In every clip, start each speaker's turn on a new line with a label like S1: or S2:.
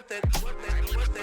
S1: worth it. I'm worth it.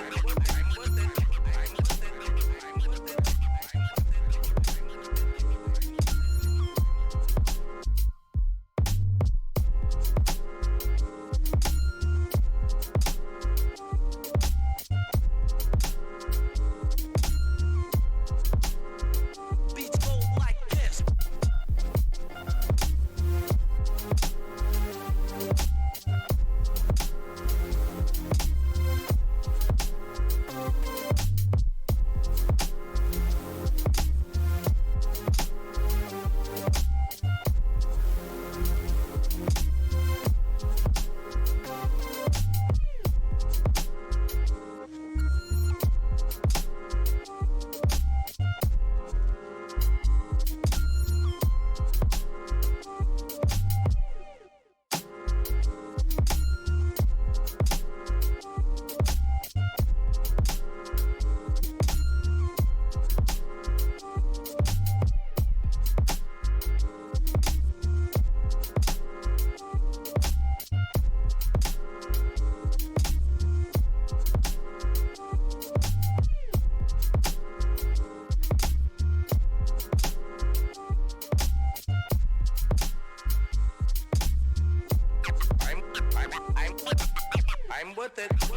S1: I'm worth it.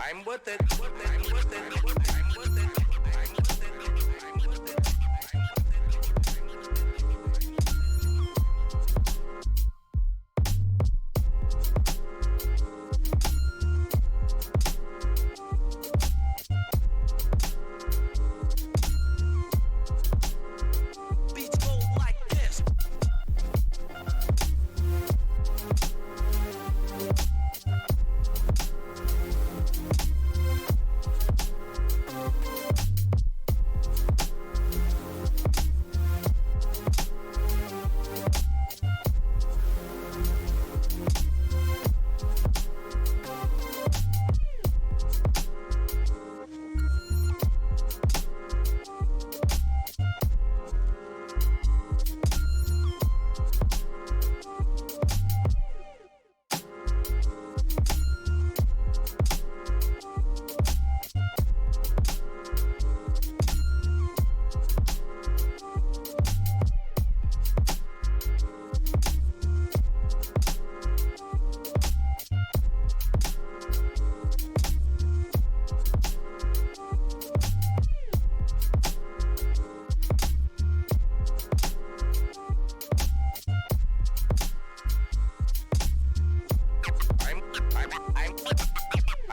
S1: I'm worth it.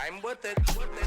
S1: I'm worth it.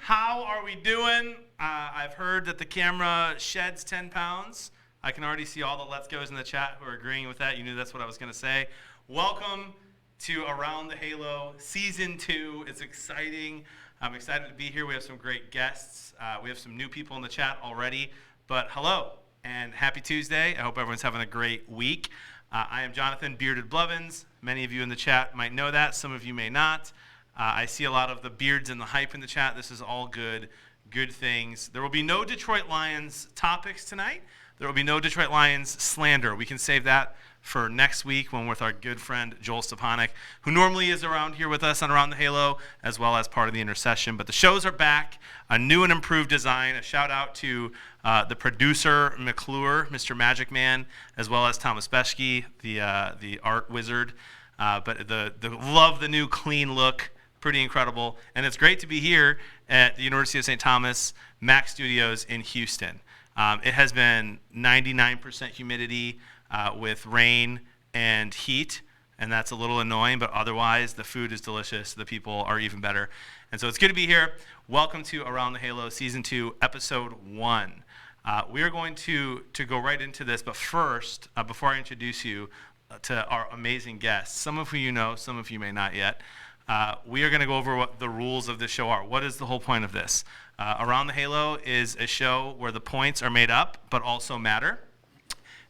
S2: How are we doing? I've heard that the camera sheds 10 pounds. I can already see all the Let's Go's in the chat who are agreeing with that. You knew that's what I was going to say. Welcome to Around the Halo Season 2. It's exciting. I'm excited to be here. We have some great guests. We have some new people in the chat already. But hello and happy Tuesday. I hope everyone's having a great week. I am Jonathan Bearded Blevins. Many of you in the chat might know that. Some of you may not. I see a lot of the beards and the hype in the chat. This is all good things. There will be no Detroit Lions topics tonight. There will be no Detroit Lions slander. We can save that for next week when we're with our good friend Joel Stepanek, who normally is around here with us on Around the Halo, as well as part of the Intercession. But the shows are back, a new and improved design. A shout out to the producer, McClure, Mr. Magic Man, as well as Thomas Beshke, the art wizard. But love the new clean look. Pretty incredible. And it's great to be here at the University of St. Thomas Mac Studios in Houston. It has been 99% humidity with rain and heat, and that's a little annoying, but otherwise the food is delicious. The people are even better. And so it's good to be here. Welcome to Around the Halo Season 2, Episode 1. We are going to go right into this, but first, before I introduce you to our amazing guests, some of who you know, some of you may not yet, we are going to go over what the rules of this show are. What is the whole point of this? Around the Halo is a show where the points are made up but also matter,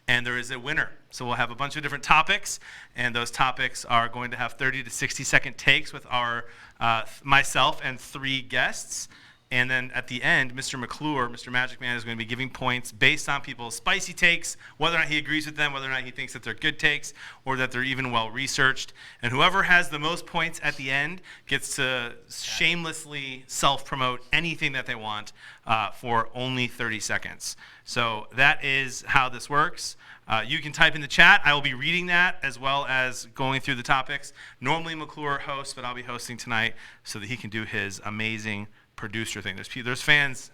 S2: and there is a winner. So we'll have a bunch of different topics, and those topics are going to have 30 to 60-second takes with myself and 3 guests. And then at the end, Mr. McClure, Mr. Magic Man, is going to be giving points based on people's spicy takes, whether or not he agrees with them, whether or not he thinks that they're good takes, or that they're even well-researched. And whoever has the most points at the end gets to shamelessly self-promote anything that they want for only 30 seconds. So that is how this works. You can type in the chat. I will be reading that as well as going through the topics. Normally McClure hosts, but I'll be hosting tonight so that he can do his amazing producer thing. There's fans,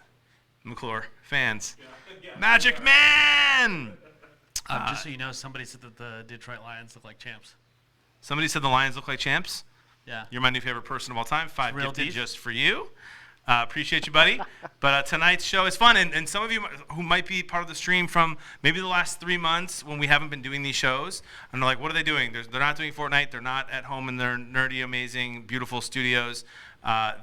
S2: McClure, fans. Yeah. Magic Man!
S3: Just so you know, somebody said that the Detroit Lions look like champs.
S2: Somebody said the Lions look like champs?
S3: Yeah.
S2: You're my new favorite person of all time. 5
S3: Real
S2: gifted
S3: deep.
S2: just for you. Appreciate you, buddy. But tonight's show is fun, and some of you who might be part of the stream from maybe the last 3 months when we haven't been doing these shows, and they're like, what are they doing? They're not doing Fortnite. They're not at home in their nerdy, amazing, beautiful studios.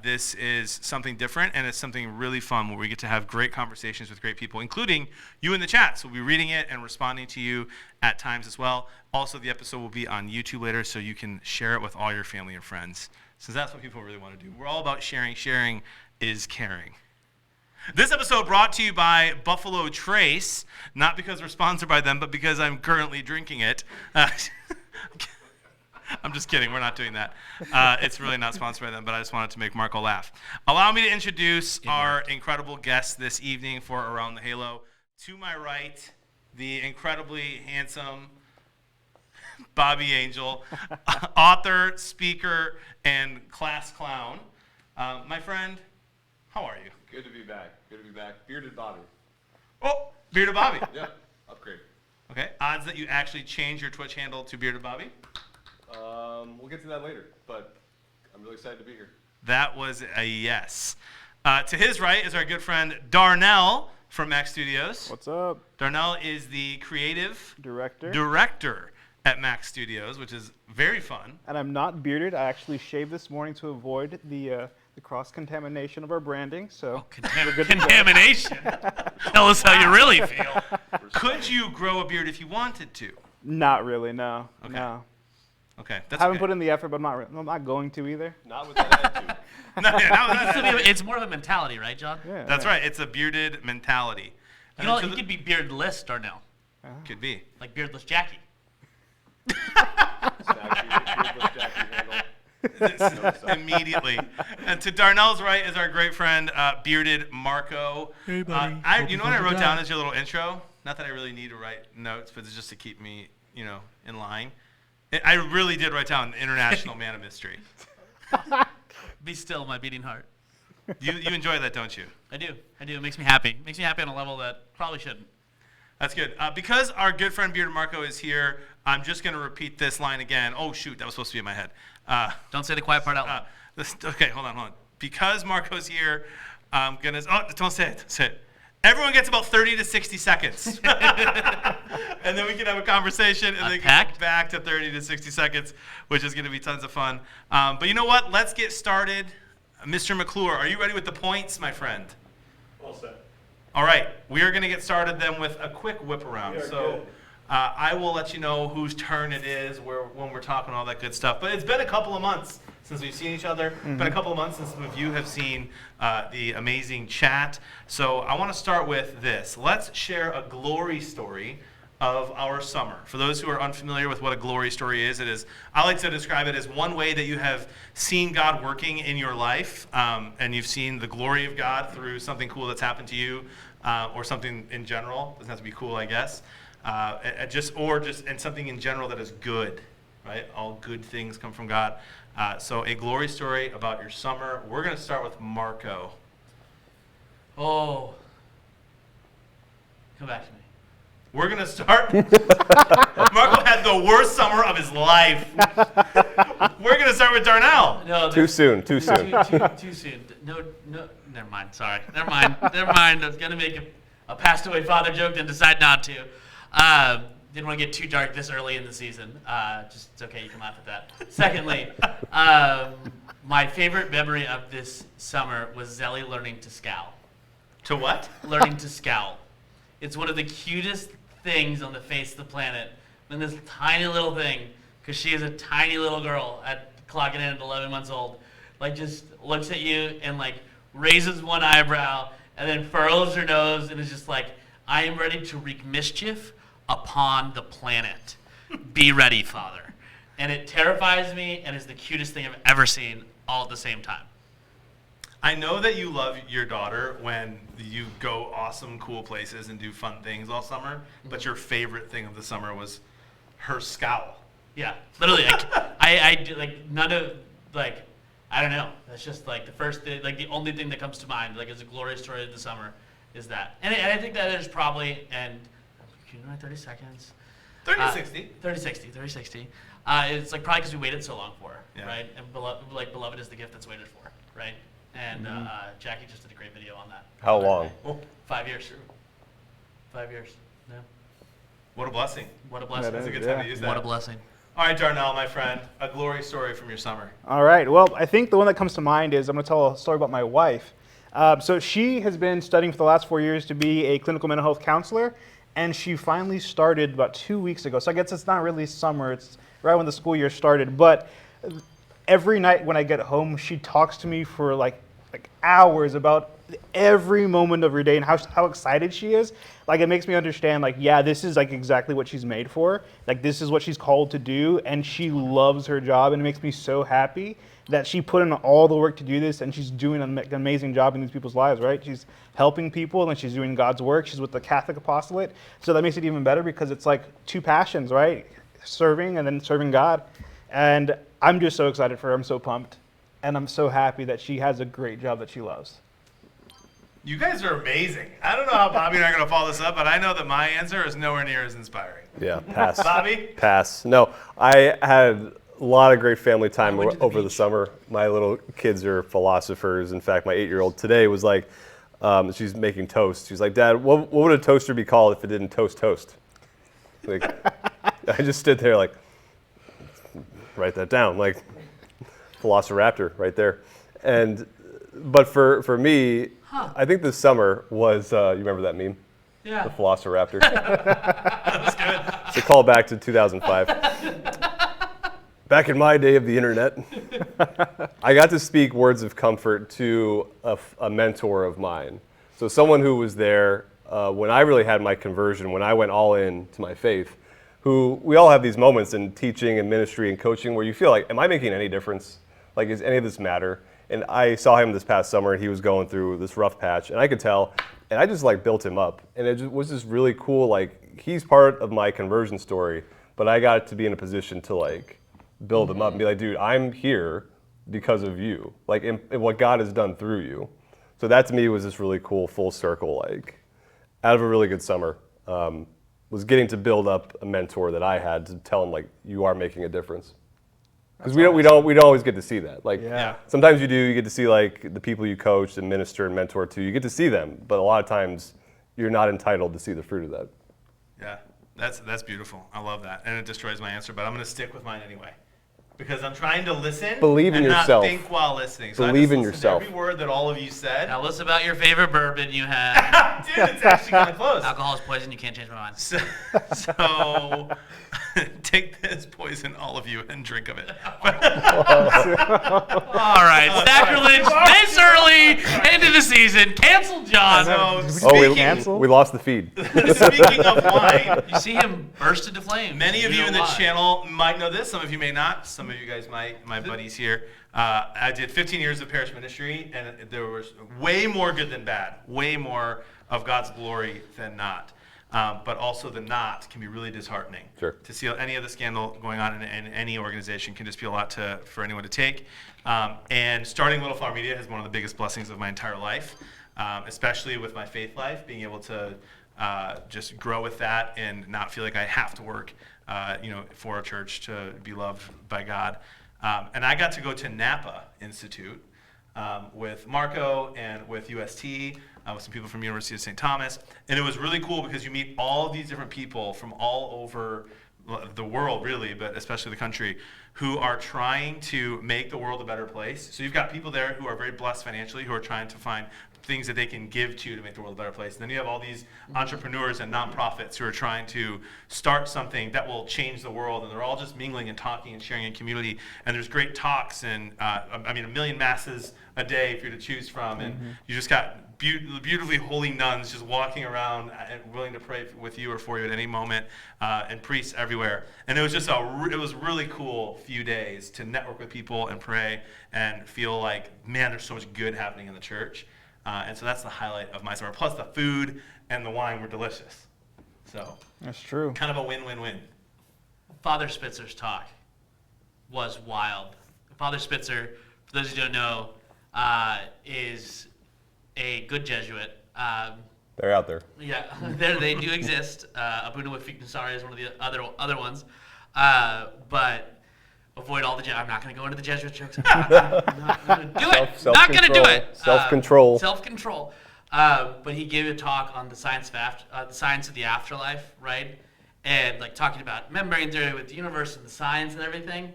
S2: This is something different, and it's something really fun where we get to have great conversations with great people, including you in the chat. So we'll be reading it and responding to you at times as well. Also, the episode will be on YouTube later, so you can share it with all your family and friends, since that's what people really want to do. We're all about sharing. Sharing is caring. This episode brought to you by Buffalo Trace, not because we're sponsored by them, but because I'm currently drinking it. I'm just kidding. We're not doing that. It's really not sponsored by them, but I just wanted to make Marco laugh. Allow me to introduce our incredible guests this evening for Around the Halo. To my right, the incredibly handsome Bobby Angel, author, speaker, and class clown. My friend, how are you?
S4: Good to be back. Bearded Bobby.
S2: Oh, Bearded Bobby.
S4: Yep, upgrade.
S2: Okay. Odds that you actually change your Twitch handle to Bearded Bobby?
S4: We'll get to that later, but I'm really excited to be here.
S2: That was a yes. To his right is our good friend Darnell from Mac Studios.
S5: What's up?
S2: Darnell is the creative
S5: Director
S2: at Mac Studios, which is very fun.
S5: And I'm not bearded. I actually shaved this morning to avoid the cross-contamination of our branding. So we're good to go.
S3: Contamination. Tell us how you really feel.
S2: Could you grow a beard if you wanted to?
S5: Not really, no.
S2: Okay.
S5: No.
S2: Okay,
S5: I
S2: that's
S5: haven't
S2: okay.
S5: put in the effort, but I'm not going to either.
S4: Not with that attitude.
S3: It's more of a mentality, right, John?
S5: Yeah.
S2: That's right. It's a bearded mentality.
S3: You know, you could be beardless, Darnell.
S2: Could be.
S3: Like beardless Jackie.
S4: It's actually a beardless Jackie handle.
S2: Immediately. And to Darnell's right is our great friend, Bearded Marco.
S3: Hey, buddy.
S2: You know what I wrote down as your little intro? Not that I really need to write notes, but it's just to keep me, in line. I really did write down International Man of Mystery.
S3: Be still, my beating heart.
S2: You enjoy that, don't you?
S3: I do. It makes me happy. It makes me happy on a level that probably shouldn't.
S2: That's good. Because our good friend Bearded Marco is here, I'm just going to repeat this line again. Oh, shoot, that was supposed to be in my head.
S3: Don't say the quiet part out loud.
S2: Okay, hold on. Because Marco's here, I'm gonna. Oh, don't say it. Don't say it. Everyone gets about 30 to 60 seconds, and then we can have a conversation, and then get back to 30 to 60 seconds, which is going to be tons of fun. But you know what? Let's get started. Mr. McClure, are you ready with the points, my friend?
S4: All set.
S2: All right, we are going to get started then with a quick whip around. So I will let you know whose turn it is when we're talking all that good stuff. But it's been a couple of months since we've seen each other. It's been a couple of months since some of you have seen the amazing chat. So I want to start with this. Let's share a glory story of our summer. For those who are unfamiliar with what a glory story is, I like to describe it as one way that you have seen God working in your life, and you've seen the glory of God through something cool that's happened to you, or something in general. Doesn't have to be cool, I guess. And something in general that is good, right? All good things come from God. So a glory story about your summer. We're going to start with Marco.
S3: Oh. Come back to me.
S2: We're going to start. Marco had the worst summer of his life. We're going to start with Darnell.
S3: No,
S4: Too soon.
S3: Too soon. No, never mind. Sorry. Never mind. I was going to make a passed away father joke, then decide not to. Didn't want to get too dark this early in the season. It's okay. You can laugh at that. Secondly, my favorite memory of this summer was Zelly learning to scowl.
S2: To what?
S3: Learning to scowl. It's one of the cutest things on the face of the planet. And this tiny little thing, because she is a tiny little girl clocking in at 11 months old, like just looks at you and like raises one eyebrow and then furrows her nose and is just like, I am ready to wreak mischief upon the planet. Be ready, Father. And it terrifies me and is the cutest thing I've ever seen all at the same time.
S2: I know that you love your daughter when you go awesome, cool places and do fun things all summer, but your favorite thing of the summer was her scowl.
S3: Yeah, literally. I do, like, none of, like, I don't know. That's just, like, the first thing, like, the only thing that comes to mind, like, as a glorious story of the summer is that. And I think that is probably, and, you know, 30 seconds.
S2: 30 to 60.
S3: 30 60. It's, like, probably because we waited so long for her,
S2: Yeah.
S3: right? And, beloved is the gift that's waited for, right? And Jackie just did a great video on that.
S4: How long?
S3: 5 years. 5 years. Yeah.
S2: What a blessing.
S3: What a blessing.
S2: That's a good time to use that.
S3: What a blessing.
S2: All right, Darnell, my friend, a glory story from your summer.
S5: All right. Well, I think the one that comes to mind is I'm going to tell a story about my wife. So she has been studying for the last 4 years to be a clinical mental health counselor, and she finally started about 2 weeks ago. So I guess it's not really summer. It's right when the school year started. But every night when I get home, she talks to me for like hours about every moment of her day and how excited she is. Like, it makes me understand, like, yeah, this is like exactly what she's made for. Like, this is what she's called to do, and she loves her job, and it makes me so happy that she put in all the work to do this, and she's doing an amazing job in these people's lives, right? She's helping people, and she's doing God's work. She's with the Catholic apostolate, so that makes it even better because it's like two passions, right? Serving and then serving God. And I'm just so excited for her. I'm so pumped. And I'm so happy that she has a great job that she loves.
S2: You guys are amazing. I don't know how Bobby and I are going to follow this up, but I know that my answer is nowhere near as inspiring.
S4: Yeah, pass.
S2: Bobby?
S4: Pass. No, I had a lot of great family time
S3: went to the
S4: over the
S3: beach.
S4: summer. My little kids are philosophers. In fact, my 8-year-old today was like, she's making toast. She's like, Dad, what would a toaster be called if it didn't toast? Like, I just stood there like, write that down. Like, Velociraptor right there. But for me, I think this summer was, you remember that meme?
S3: Yeah.
S4: The Velociraptor.
S2: That was good.
S4: It's a call back to 2005. Back in my day of the internet, I got to speak words of comfort to a mentor of mine. So someone who was there when I really had my conversion, when I went all in to my faith, who we all have these moments in teaching and ministry and coaching where you feel like, am I making any difference? Like, does any of this matter? And I saw him this past summer, and he was going through this rough patch, and I could tell, and I just like built him up. And it was just really cool. Like, he's part of my conversion story, but I got to be in a position to like build him up and be like, dude, I'm here because of you, like, in what God has done through you. So that to me was this really cool full circle, like, out of a really good summer. Was getting to build up a mentor that I had to tell him, like, you are making a difference. Because we don't always get to see that. Like
S5: Yeah.
S4: sometimes you do. You get to see like the people you coach and minister and mentor to. You get to see them, but a lot of times you're not entitled to see the fruit of that.
S2: Yeah, that's beautiful. I love that, and it destroys my answer, but I'm going to stick with mine anyway. Because I'm trying to listen
S4: Believe in
S2: and
S4: yourself.
S2: not think while listening. So
S4: Believe
S2: I
S4: in
S2: just listened to
S4: yourself.
S2: every word that all of you said.
S3: Tell us about your favorite bourbon you had.
S2: Dude, it's actually kind of close.
S3: Alcohol is poison. You can't change my mind.
S2: So take this poison, all of you, and drink of it.
S3: All right, sacrilege this early into the season. Cancel John.
S2: So
S4: Oh, we,
S5: Cancel?
S4: we lost the feed.
S2: speaking of wine,
S3: You see him burst into flames.
S2: many of you
S3: know
S2: in the
S3: why.
S2: channel might know this. Some of you may not. Some of you guys might. My buddies here. I did 15 years of parish ministry, and there was way more good than bad. Way more of God's glory than not. But also the not can be really disheartening.
S4: Sure.
S2: To see any of the scandal going on in any organization can just be a lot for anyone to take. And starting Little Flower Media has been one of the biggest blessings of my entire life, especially with my faith life, being able to just grow with that and not feel like I have to work, for a church to be loved by God. And I got to go to Napa Institute with Marco and with UST, with some people from University of St. Thomas. And it was really cool because you meet all of these different people from all over the world, really, but especially the country, who are trying to make the world a better place. So you've got people there who are very blessed financially, who are trying to find things that they can give to make the world a better place. And then you have all these entrepreneurs and nonprofits who are trying to start something that will change the world, and they're all just mingling and talking and sharing in community. And there's great talks and a million masses a day for you to choose from, and you just got beautifully holy nuns just walking around and willing to pray with you or for you at any moment, and priests everywhere. And it was just it was really cool few days to network with people and pray and feel like, man, there's so much good happening in the church. And so that's the highlight of my summer. Plus the food and the wine were delicious. So
S5: That's true.
S2: kind of a win-win-win.
S3: Father Spitzer's talk was wild. Father Spitzer, for those who don't know, is a good Jesuit.
S4: They're out there.
S3: Yeah, they do exist. Abuna with Fignasari is one of the other ones. But avoid all the. I'm not going to go into the Jesuit jokes. I'm not going to do it. Not going to do it.
S4: Self-control.
S3: Self-control. But he gave a talk on the science of the afterlife, right? And like talking about membrane theory with the universe and the science and everything.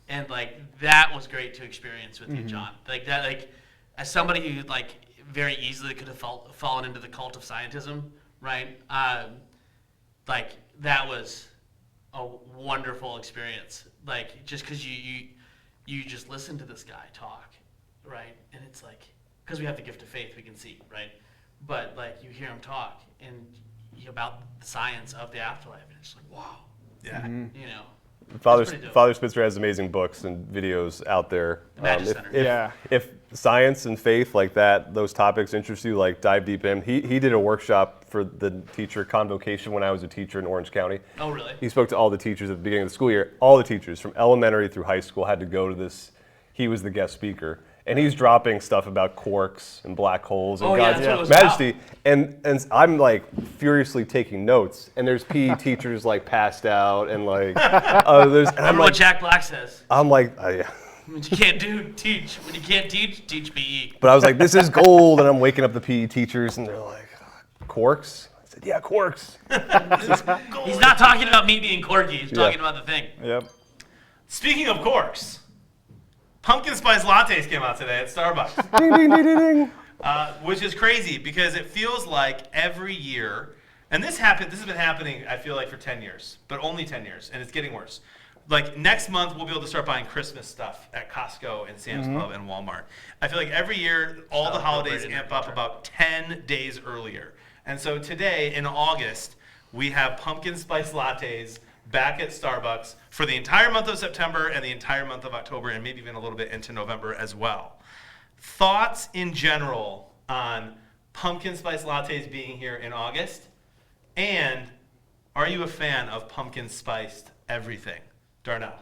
S3: And like that was great to experience with you, John. Like that, like as somebody who like very easily could have fallen into the cult of scientism, right? Like that was a wonderful experience. Like just because you just listen to this guy talk, right? And it's like because we have the gift of faith, we can see, right? But like you hear him talk and about the science of the afterlife, and it's like wow,
S2: Yeah.
S3: you know. pretty dope.
S4: Father Spitzer has amazing books and videos out there.
S3: The Magic Center.
S4: If science and faith like that, those topics interest you, like dive deep in. He did a workshop for the teacher convocation when I was a teacher in Orange County.
S3: Oh really?
S4: He spoke to all the teachers at the beginning of the school year. All the teachers from elementary through high school had to go to this. He was the guest speaker. And he's dropping stuff about quarks and black holes and
S3: Oh, yeah,
S4: God's
S3: that's what it was
S4: majesty. And I'm like furiously taking notes. And there's PE teachers like passed out and like there's. And
S3: Remember what Jack Black says?
S4: I'm like, yeah.
S3: When you can't teach. When you can't teach PE.
S4: But I was like, this is gold. And I'm waking up the PE teachers and they're like, quarks? I said, yeah, quarks.
S3: He's not talking about me being quirky. He's talking about the thing.
S5: Yep.
S2: Speaking of corks, pumpkin spice lattes came out today at Starbucks.
S4: Ding, ding, ding, ding, ding.
S2: Which is crazy because it feels like every year, and this has been happening, I feel like, for 10 years, but only 10 years, and it's getting worse. Like next month, we'll be able to start buying Christmas stuff at Costco and Sam's Club and Walmart. I feel like every year, all the holidays amp up about 10 days earlier. And so today, in August, we have pumpkin spice lattes back at Starbucks for the entire month of September and the entire month of October, and maybe even a little bit into November as well. Thoughts in general on pumpkin spice lattes being here in August? And are you a fan of pumpkin spiced everything? Darnell.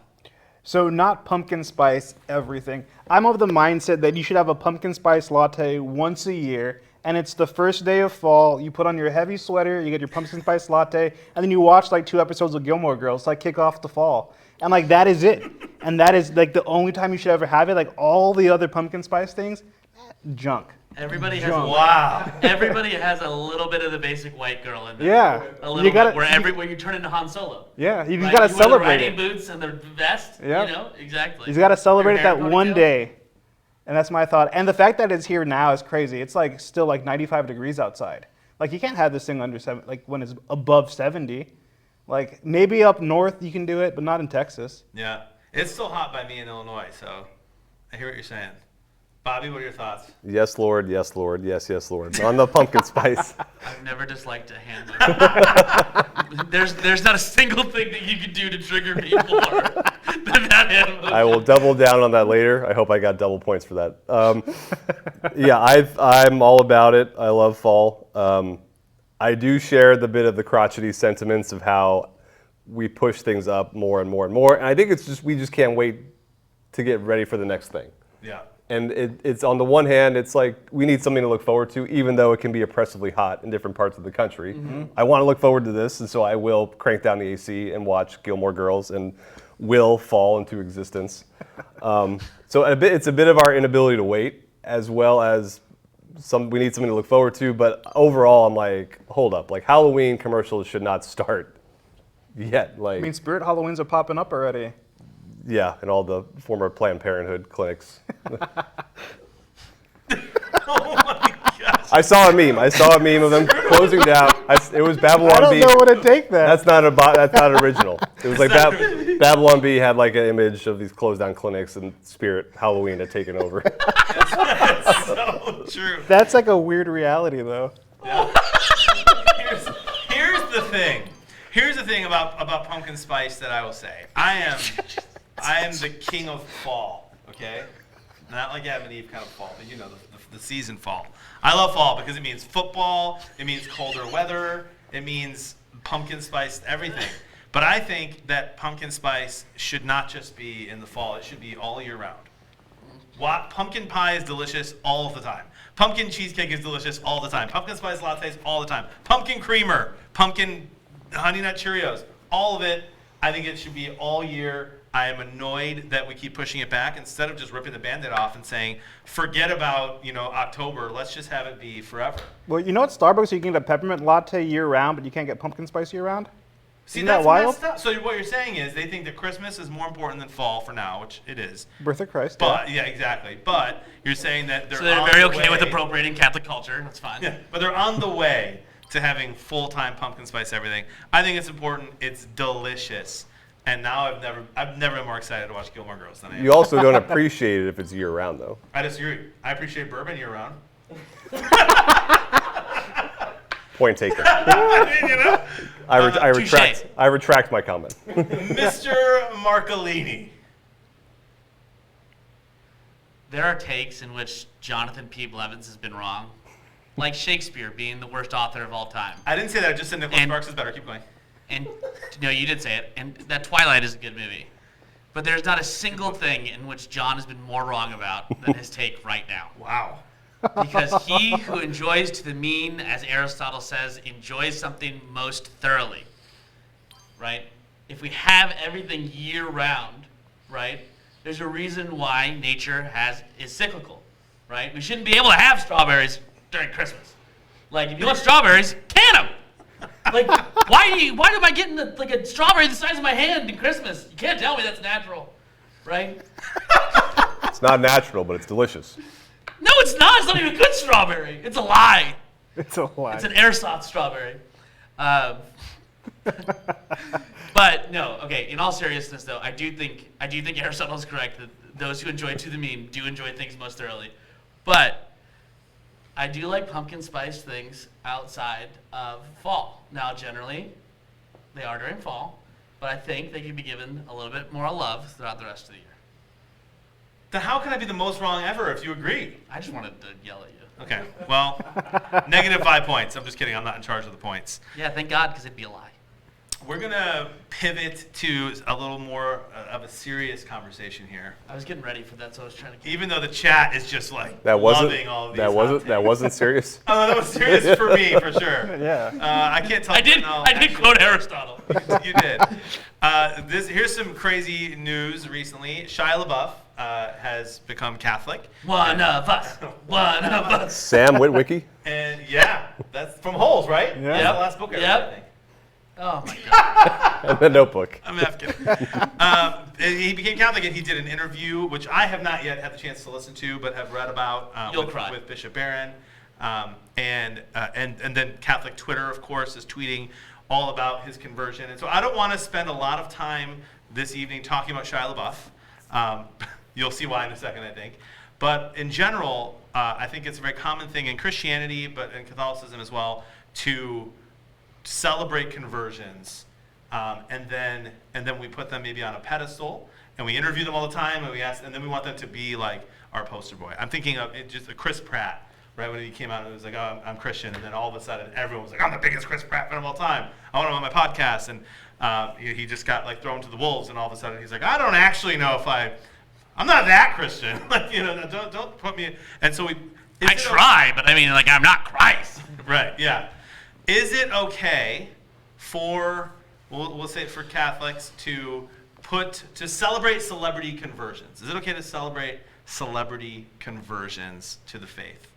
S5: So not pumpkin spice everything. I'm of the mindset that you should have a pumpkin spice latte once a year, and it's the first day of fall. You put on your heavy sweater, you get your pumpkin spice latte, and then you watch like 2 episodes of Gilmore Girls to like kick off the fall. And like that is it. And that is like the only time you should ever have it. Like all the other pumpkin spice things, junk.
S3: Everybody has
S2: Wow.
S3: Everybody has a little bit of the basic white girl in there.
S5: Yeah.
S3: A little
S5: You gotta-
S3: bit where you turn into Han Solo.
S5: Yeah, you just
S3: Right?
S5: gotta
S3: You wear
S5: celebrate
S3: the riding
S5: it.
S3: boots and the vest.
S5: Yep.
S3: You know, exactly.
S5: You gotta celebrate
S3: Your
S5: it that
S3: hair
S5: one
S3: ponytail.
S5: day. And that's my thought. And the fact that it's here now is crazy. It's like still like 95 degrees outside. Like you can't have this thing under like when it's above 70. Like maybe up north you can do it, but not in Texas.
S2: Yeah. It's still hot by me in Illinois, so I hear what you're saying. Bobby, what are your thoughts?
S4: Yes, Lord. Yes, Lord. Yes, yes, Lord. On the pumpkin spice.
S3: I've never disliked a hand movie. there's not a single thing that you could do to trigger me more than that hand movie.
S4: I will double down on that later. I hope I got double points for that. Yeah, I'm all about it. I love fall. I do share the bit of the crotchety sentiments of how we push things up more and more and more. And I think it's just we just can't wait to get ready for the next thing.
S2: Yeah.
S4: And it's on the one hand, it's like we need something to look forward to, even though it can be oppressively hot in different parts of the country.
S5: Mm-hmm.
S4: I want to look forward to this, and so I will crank down the AC and watch Gilmore Girls and will fall into existence. So it's a bit of our inability to wait, as well as we need something to look forward to. But overall, I'm like, hold up, like Halloween commercials should not start yet. Like,
S5: I mean, Spirit Halloweens are popping up already.
S4: yeah, and all the former Planned Parenthood clinics.
S2: Oh my gosh.
S4: I saw a meme of them closing down. It was Babylon
S5: I don't
S4: Bee.
S5: know what to take that.
S4: That's not original. It was like Babylon Bee had like an image of these closed down clinics, and Spirit Halloween had taken over.
S2: That's so true.
S5: That's like a weird reality though.
S2: Here's the thing. Here's the thing about pumpkin spice that I will say. I am the king of fall, okay? Not like Adam and Eve kind of fall, but you know, the season fall. I love fall because it means football, it means colder weather, it means pumpkin spice, everything. But I think that pumpkin spice should not just be in the fall, it should be all year round. Pumpkin pie is delicious all of the time. Pumpkin cheesecake is delicious all the time. Pumpkin spice lattes all the time. Pumpkin creamer, pumpkin Honey Nut Cheerios, all of it. I think it should be all year. I am annoyed that we keep pushing it back instead of just ripping the Band-Aid off and saying, forget about, October. Let's just have it be forever.
S5: Well, you know at Starbucks you can get a peppermint latte year round, but you can't get pumpkin spice year round?
S2: See,
S5: Isn't
S2: that's
S5: that wild?
S2: messed up. So what you're saying is they think that Christmas is more important than fall for now, which it is.
S5: Birth of Christ.
S2: But yeah, exactly. But you're saying that they're
S3: So they're
S2: on
S3: very
S2: the
S3: okay with
S2: way-
S3: appropriating Catholic culture. That's fine.
S2: Yeah, but they're on the way to having full-time pumpkin spice everything. I think it's important. It's delicious. And now I've never been more excited to watch Gilmore Girls than I am.
S4: You also don't appreciate it if it's year round, though.
S2: I disagree. I appreciate bourbon year-round.
S4: Point taken.
S2: You know?
S4: I retract my comment.
S2: Mr. Marcolini.
S3: There are takes in which Jonathan P. Blevins has been wrong. Like Shakespeare being the worst author of all time.
S2: I didn't say that. I just said Nicholas
S3: And-
S2: Sparks is better. Keep going.
S3: And no, you did say it. And that Twilight is a good movie. But there's not a single thing in which John has been more wrong about than his take right now.
S2: Wow.
S3: Because he who enjoys to the mean, as Aristotle says, enjoys something most thoroughly. Right? If we have everything year round, right, there's a reason why nature is cyclical. Right? We shouldn't be able to have strawberries during Christmas. Like, if you want strawberries, can them! Like, why am I getting a strawberry the size of my hand in Christmas? You can't tell me that's natural, right?
S4: It's not natural, but it's delicious.
S3: No, it's not. It's not even a good strawberry. It's a lie.
S5: It's a lie.
S3: It's an airsoft strawberry. But no, okay. In all seriousness, though, I do think Aristotle is correct that those who enjoy to the mean do enjoy things most thoroughly. But I do like pumpkin spice things outside of fall. Now, generally, they are during fall, but I think they can be given a little bit more love throughout the rest of the year.
S2: Then how can I be the most wrong ever if you agree?
S3: I just wanted to yell at you.
S2: Okay. Well, -5 points. I'm just kidding. I'm not in charge of the points.
S3: Yeah, thank God, because it'd be a lie.
S2: We're gonna pivot to a little more of a serious conversation here.
S3: I was getting ready for that, so I was trying to.
S2: Even though the chat is just like
S4: That wasn't
S2: loving all of these.
S4: that wasn't serious.
S2: Oh, that was serious for me for sure.
S5: Yeah.
S2: I can't tell.
S3: I did
S2: actually-
S3: quote Aristotle.
S2: You did. Here's some crazy news recently. Shia LaBeouf has become Catholic.
S3: One of us. One of us.
S4: Sam Witwicky.
S2: And yeah, that's from Holes, right?
S5: Yeah.
S2: That's the last book I read, I think.
S3: Oh my God.
S4: And the Notebook.
S2: I'm half kidding. He became Catholic and he did an interview, which I have not yet had the chance to listen to, but have read about
S3: You'll cry.
S2: with Bishop Barron. And then Catholic Twitter, of course, is tweeting all about his conversion. And so I don't want to spend a lot of time this evening talking about Shia LaBeouf. You'll see why in a second, I think. But in general, I think it's a very common thing in Christianity, but in Catholicism as well, to celebrate conversions, and then we put them maybe on a pedestal, and we interview them all the time, and we ask, and then we want them to be like our poster boy. I'm thinking of it, just Chris Pratt, right? When he came out, it was like, oh, I'm Christian, and then all of a sudden, everyone was like, I'm the biggest Chris Pratt fan of all time. I want him on my podcast, and he just got like thrown to the wolves, and all of a sudden, he's like, I don't actually know if I'm not that Christian. Like, don't put me. And so
S3: I try, but I mean, like, I'm not Christ.
S2: Right. Yeah. Is it okay for we'll say for Catholics to celebrate celebrity conversions? Is it okay to celebrate celebrity conversions to the faith?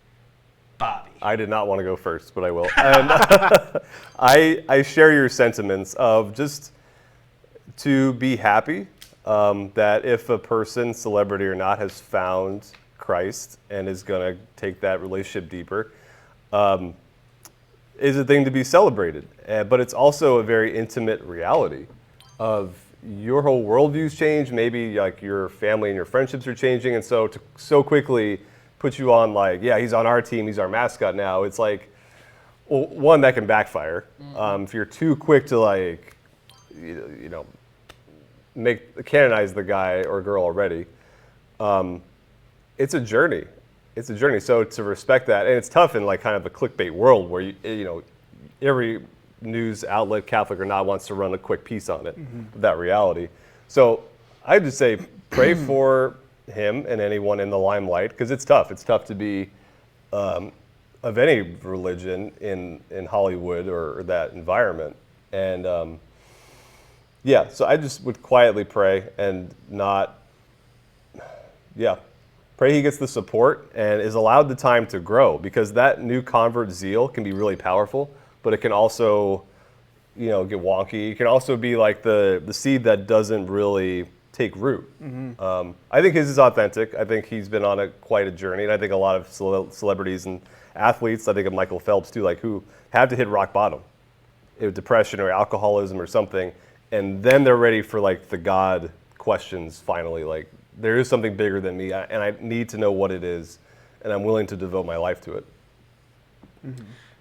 S2: Bobby.
S4: I did not want to go first, but I will. And I share your sentiments of just to be happy that if a person, celebrity or not, has found Christ and is going to take that relationship deeper, is a thing to be celebrated. But it's also a very intimate reality of your whole worldview's changed. Maybe like your family and your friendships are changing, and so to so quickly put you on like, yeah, he's on our team, he's our mascot now. It's like, well, one, that can backfire. If you're too quick to like, canonize the guy or girl already, it's a journey. It's a journey. So to respect that, and it's tough in like kind of a clickbait world where every news outlet, Catholic or not, wants to run a quick piece on it, that reality. So I just say pray for him and anyone in the limelight, because it's tough. It's tough to be of any religion in Hollywood or that environment. And so I just would quietly pray and pray he gets the support and is allowed the time to grow, because that new convert zeal can be really powerful, but it can also, get wonky. It can also be like the seed that doesn't really take root. I think his is authentic. I think he's been on quite a journey, and I think a lot of celebrities and athletes, I think of Michael Phelps too, like who have to hit rock bottom, depression or alcoholism or something, and then they're ready for like the God questions finally, like, there is something bigger than me, and I need to know what it is, and I'm willing to devote my life to it.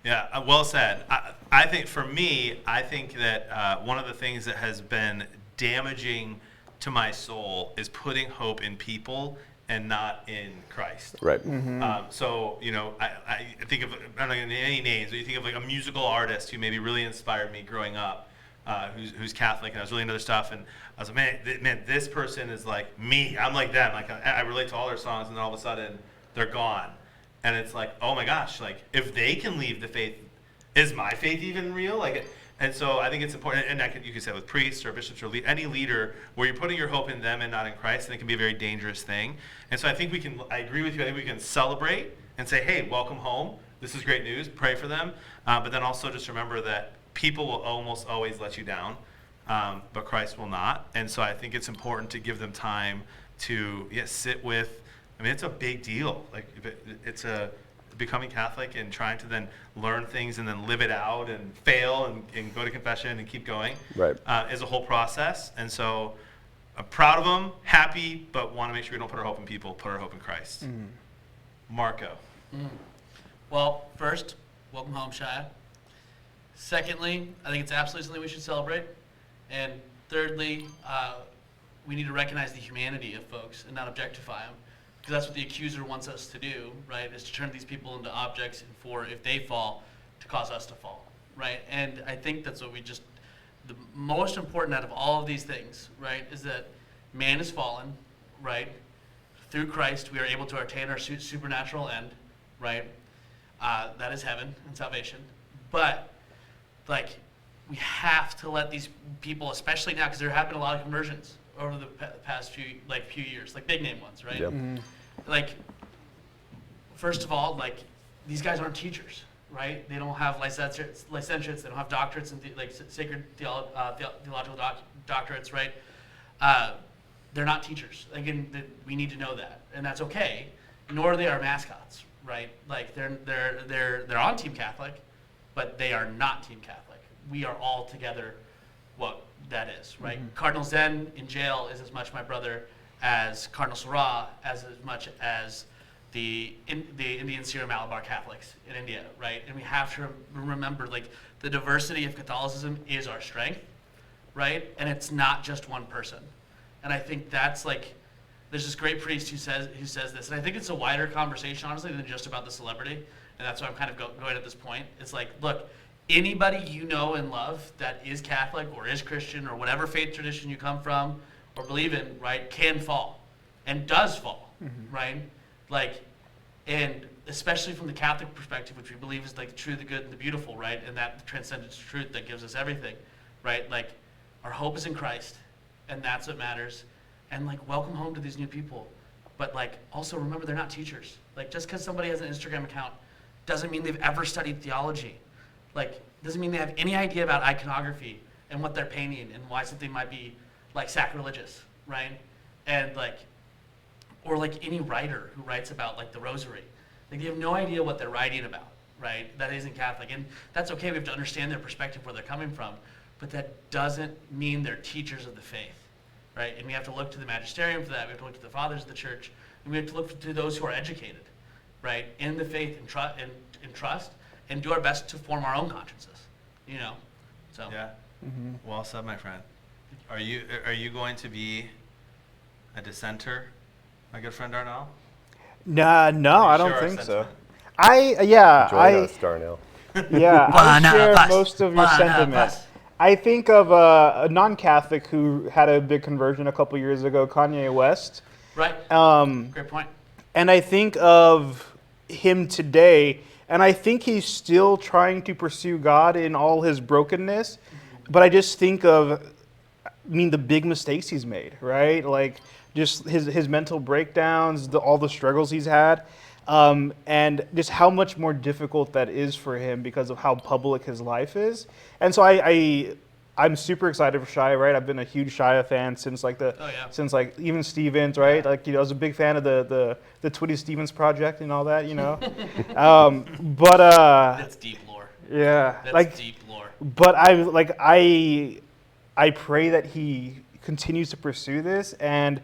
S2: Yeah, well said. I think for me, I think that one of the things that has been damaging to my soul is putting hope in people and not in Christ.
S4: Right.
S2: So, I think of, I don't know any names, but you think of like a musical artist who maybe really inspired me growing up, who's Catholic, and I was really into their stuff, and I was like, man, this person is like me. I'm like them. Like I relate to all their songs, and then all of a sudden they're gone, and it's like, oh my gosh, like if they can leave the faith, is my faith even real? Like, and so I think it's important, and you can say with priests or bishops or any leader, where you're putting your hope in them and not in Christ, and it can be a very dangerous thing. And so I think I agree with you. I think we can celebrate and say, hey, welcome home. This is great news. Pray for them, but then also just remember that people will almost always let you down. But Christ will not. And so I think it's important to give them time to sit with. I mean, it's a big deal. Like it's becoming Catholic and trying to then learn things and then live it out and fail and go to confession and keep going.
S4: Right.
S2: Is a whole process. And so I'm proud of them, happy, but want to make sure we don't put our hope in people, put our hope in Christ. Marco.
S3: Well, first, welcome home, Shia. Secondly, I think it's absolutely something we should celebrate. And thirdly, we need to recognize the humanity of folks and not objectify them, because that's what the accuser wants us to do, right? Is to turn these people into objects for, if they fall, to cause us to fall, right? And I think that's what we just the most important out of all of these things, right, is that man is fallen, right? Through Christ, we are able to attain our supernatural end, right? That is heaven and salvation. But, like, we have to let these people, especially now, because there have been a lot of conversions over the past few years, like big name ones, right?
S4: Yep.
S3: Like, first of all, like, these guys aren't teachers, right? They don't have licentiates, they don't have doctorates and sacred theological doctorates, right? They're not teachers. Again, we need to know that, and that's okay. Nor are they our mascots, right? Like they're on Team Catholic, but they are not Team Catholic. We are all together what that is, right? Cardinal Zen in jail is as much my brother as Cardinal Sarah, as much as the Indian Syro Malabar Catholics in India, right? And we have to remember, like, the diversity of Catholicism is our strength, right? And it's not just one person. And I think that's like, there's this great priest who says this, and I think it's a wider conversation, honestly, than just about the celebrity. And that's why I'm kind of going at this point. It's like, look, anybody you know and love that is Catholic or is Christian or whatever faith tradition you come from or believe in, right, can fall and does fall, right? Like, and especially from the Catholic perspective, which we believe is like the true, the good, and the beautiful, right? And that transcendent truth that gives us everything, right? Like, our hope is in Christ, and that's what matters. And like, welcome home to these new people. But like, also remember, they're not teachers. Like, just because somebody has an Instagram account doesn't mean they've ever studied theology. Like, doesn't mean they have any idea about iconography and what they're painting and why something might be like sacrilegious, right? And like, or like any writer who writes about like the rosary. Like, they have no idea what they're writing about, right? That isn't Catholic. And that's okay, we have to understand their perspective, where they're coming from. But that doesn't mean they're teachers of the faith, right? And we have to look to the magisterium for that. We have to look to the fathers of the church. And we have to look to those who are educated, right? In the faith and trust, and do our best to form our own consciences, you know? So.
S2: Yeah. Well said, my friend. Are you going to be a dissenter, my good friend Darnell?
S5: No,
S2: Are
S5: I
S2: you
S5: don't
S2: sure
S5: think
S2: our
S5: so.
S2: sentiment?
S4: Join us, Darnell.
S5: Yeah, I share
S3: Bus.
S5: most of your
S3: Bus.
S5: sentiment. I think of a non-Catholic who had a big conversion a couple years ago, Kanye West.
S3: Right. Great point.
S5: And I think of him today, and I think he's still trying to pursue God in all his brokenness. But I just think of, the big mistakes he's made, right? Like, just his mental breakdowns, all the struggles he's had, and just how much more difficult that is for him because of how public his life is. And so I'm super excited for Shia, right? I've been a huge Shia fan since since even Stevens, right? Like, I was a big fan of the Twitty Stevens project and all that,
S3: That's deep lore.
S5: Yeah,
S3: That's deep lore.
S5: But I pray that he continues to pursue this, and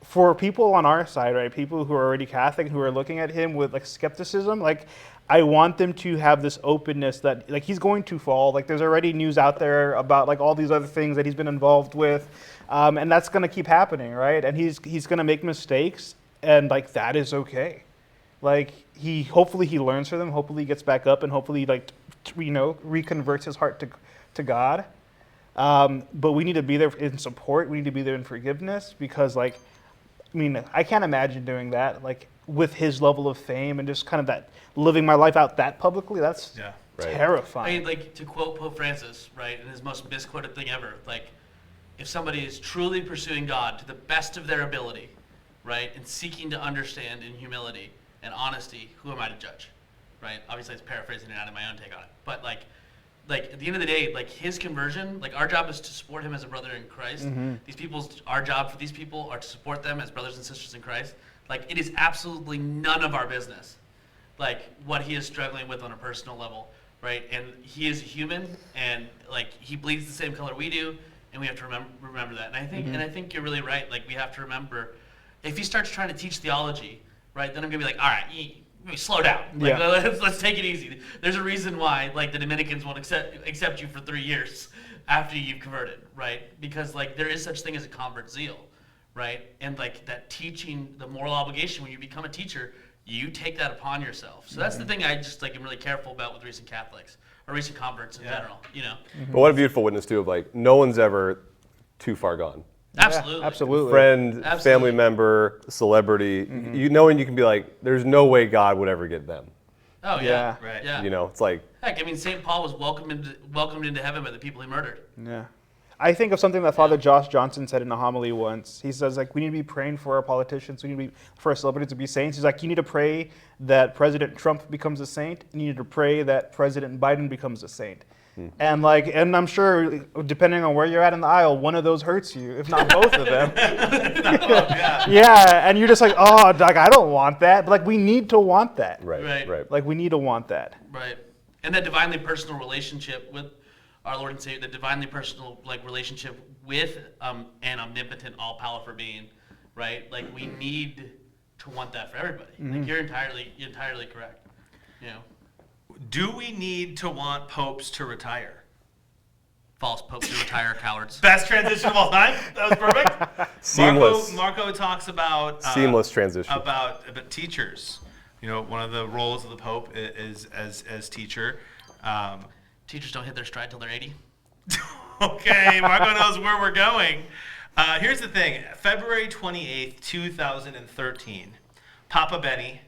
S5: for people on our side, right, people who are already Catholic, who are looking at him with like skepticism, like, I want them to have this openness that, like, he's going to fall. Like, there's already news out there about like all these other things that he's been involved with, and that's gonna keep happening, right? And he's gonna make mistakes, and like, that is okay. Like, hopefully he learns from them. Hopefully he gets back up, and hopefully reconverts his heart to God. But we need to be there in support. We need to be there in forgiveness, because like, I can't imagine doing that, like, with his level of fame and just kind of that living my life out that publicly. That's terrifying.
S3: Like, to quote Pope Francis, right, in his most misquoted thing ever, like, if somebody is truly pursuing God to the best of their ability, right, and seeking to understand in humility and honesty, who am I to judge, right? Obviously, it's paraphrasing it out of my own take on it, but like at the end of the day, like, his conversion, like, our job is to support him as a brother in Christ. Our job for these people are to support them as brothers and sisters in Christ. Like, it is absolutely none of our business, like, what he is struggling with on a personal level, right? And he is a human, and like, he bleeds the same color we do, and we have to remember that. And I think you're really right. Like, we have to remember, if he starts trying to teach theology, right, then I'm gonna be like, all right, slow down. Like, let's take it easy. There's a reason why, like, the Dominicans won't accept you for 3 years after you've converted, right? Because like, there is such thing as a convert zeal, right? And like, that teaching, the moral obligation, when you become a teacher, you take that upon yourself. So that's the thing I just like am really careful about with recent Catholics, or recent converts in general.
S4: But what a beautiful witness too of like no one's ever too far gone.
S3: Absolutely.
S5: Yeah, absolutely.
S4: Friend,
S3: Absolutely.
S4: family member, celebrity, knowing you can be like, there's no way God would ever get them.
S3: Oh yeah.
S5: Yeah.
S2: Right.
S3: Yeah.
S4: You know, it's like,
S3: Heck, I mean, St. Paul was welcomed into heaven by the people he murdered.
S5: Yeah. I think of something that Father Josh Johnson said in a homily once. He says, like, we need to be praying for our politicians. We need to be for our celebrities to be saints. He's like, you need to pray that President Trump becomes a saint. And you need to pray that President Biden becomes a saint. And I'm sure, depending on where you're at in the aisle, one of those hurts you, if not both of them. Yeah, and you're just like, oh, like, I don't want that. But like, we need to want that.
S3: Right.
S5: Like, we need to want that.
S3: Right. And that divinely personal relationship with our Lord and Savior, the divinely personal relationship with an omnipotent, all-powerful being, right? Like we need to want that for everybody. Like you're entirely correct.
S2: Do we need to want popes to retire?
S3: False popes to retire, cowards.
S2: Best transition of all time. That was perfect.
S4: Seamless.
S2: Marco talks about
S4: Seamless transition.
S2: about teachers. One of the roles of the pope is as teacher.
S3: Teachers don't hit their stride till they're 80.
S2: Okay, Marco knows where we're going. Here's the thing. February 28th, 2013, Papa Benny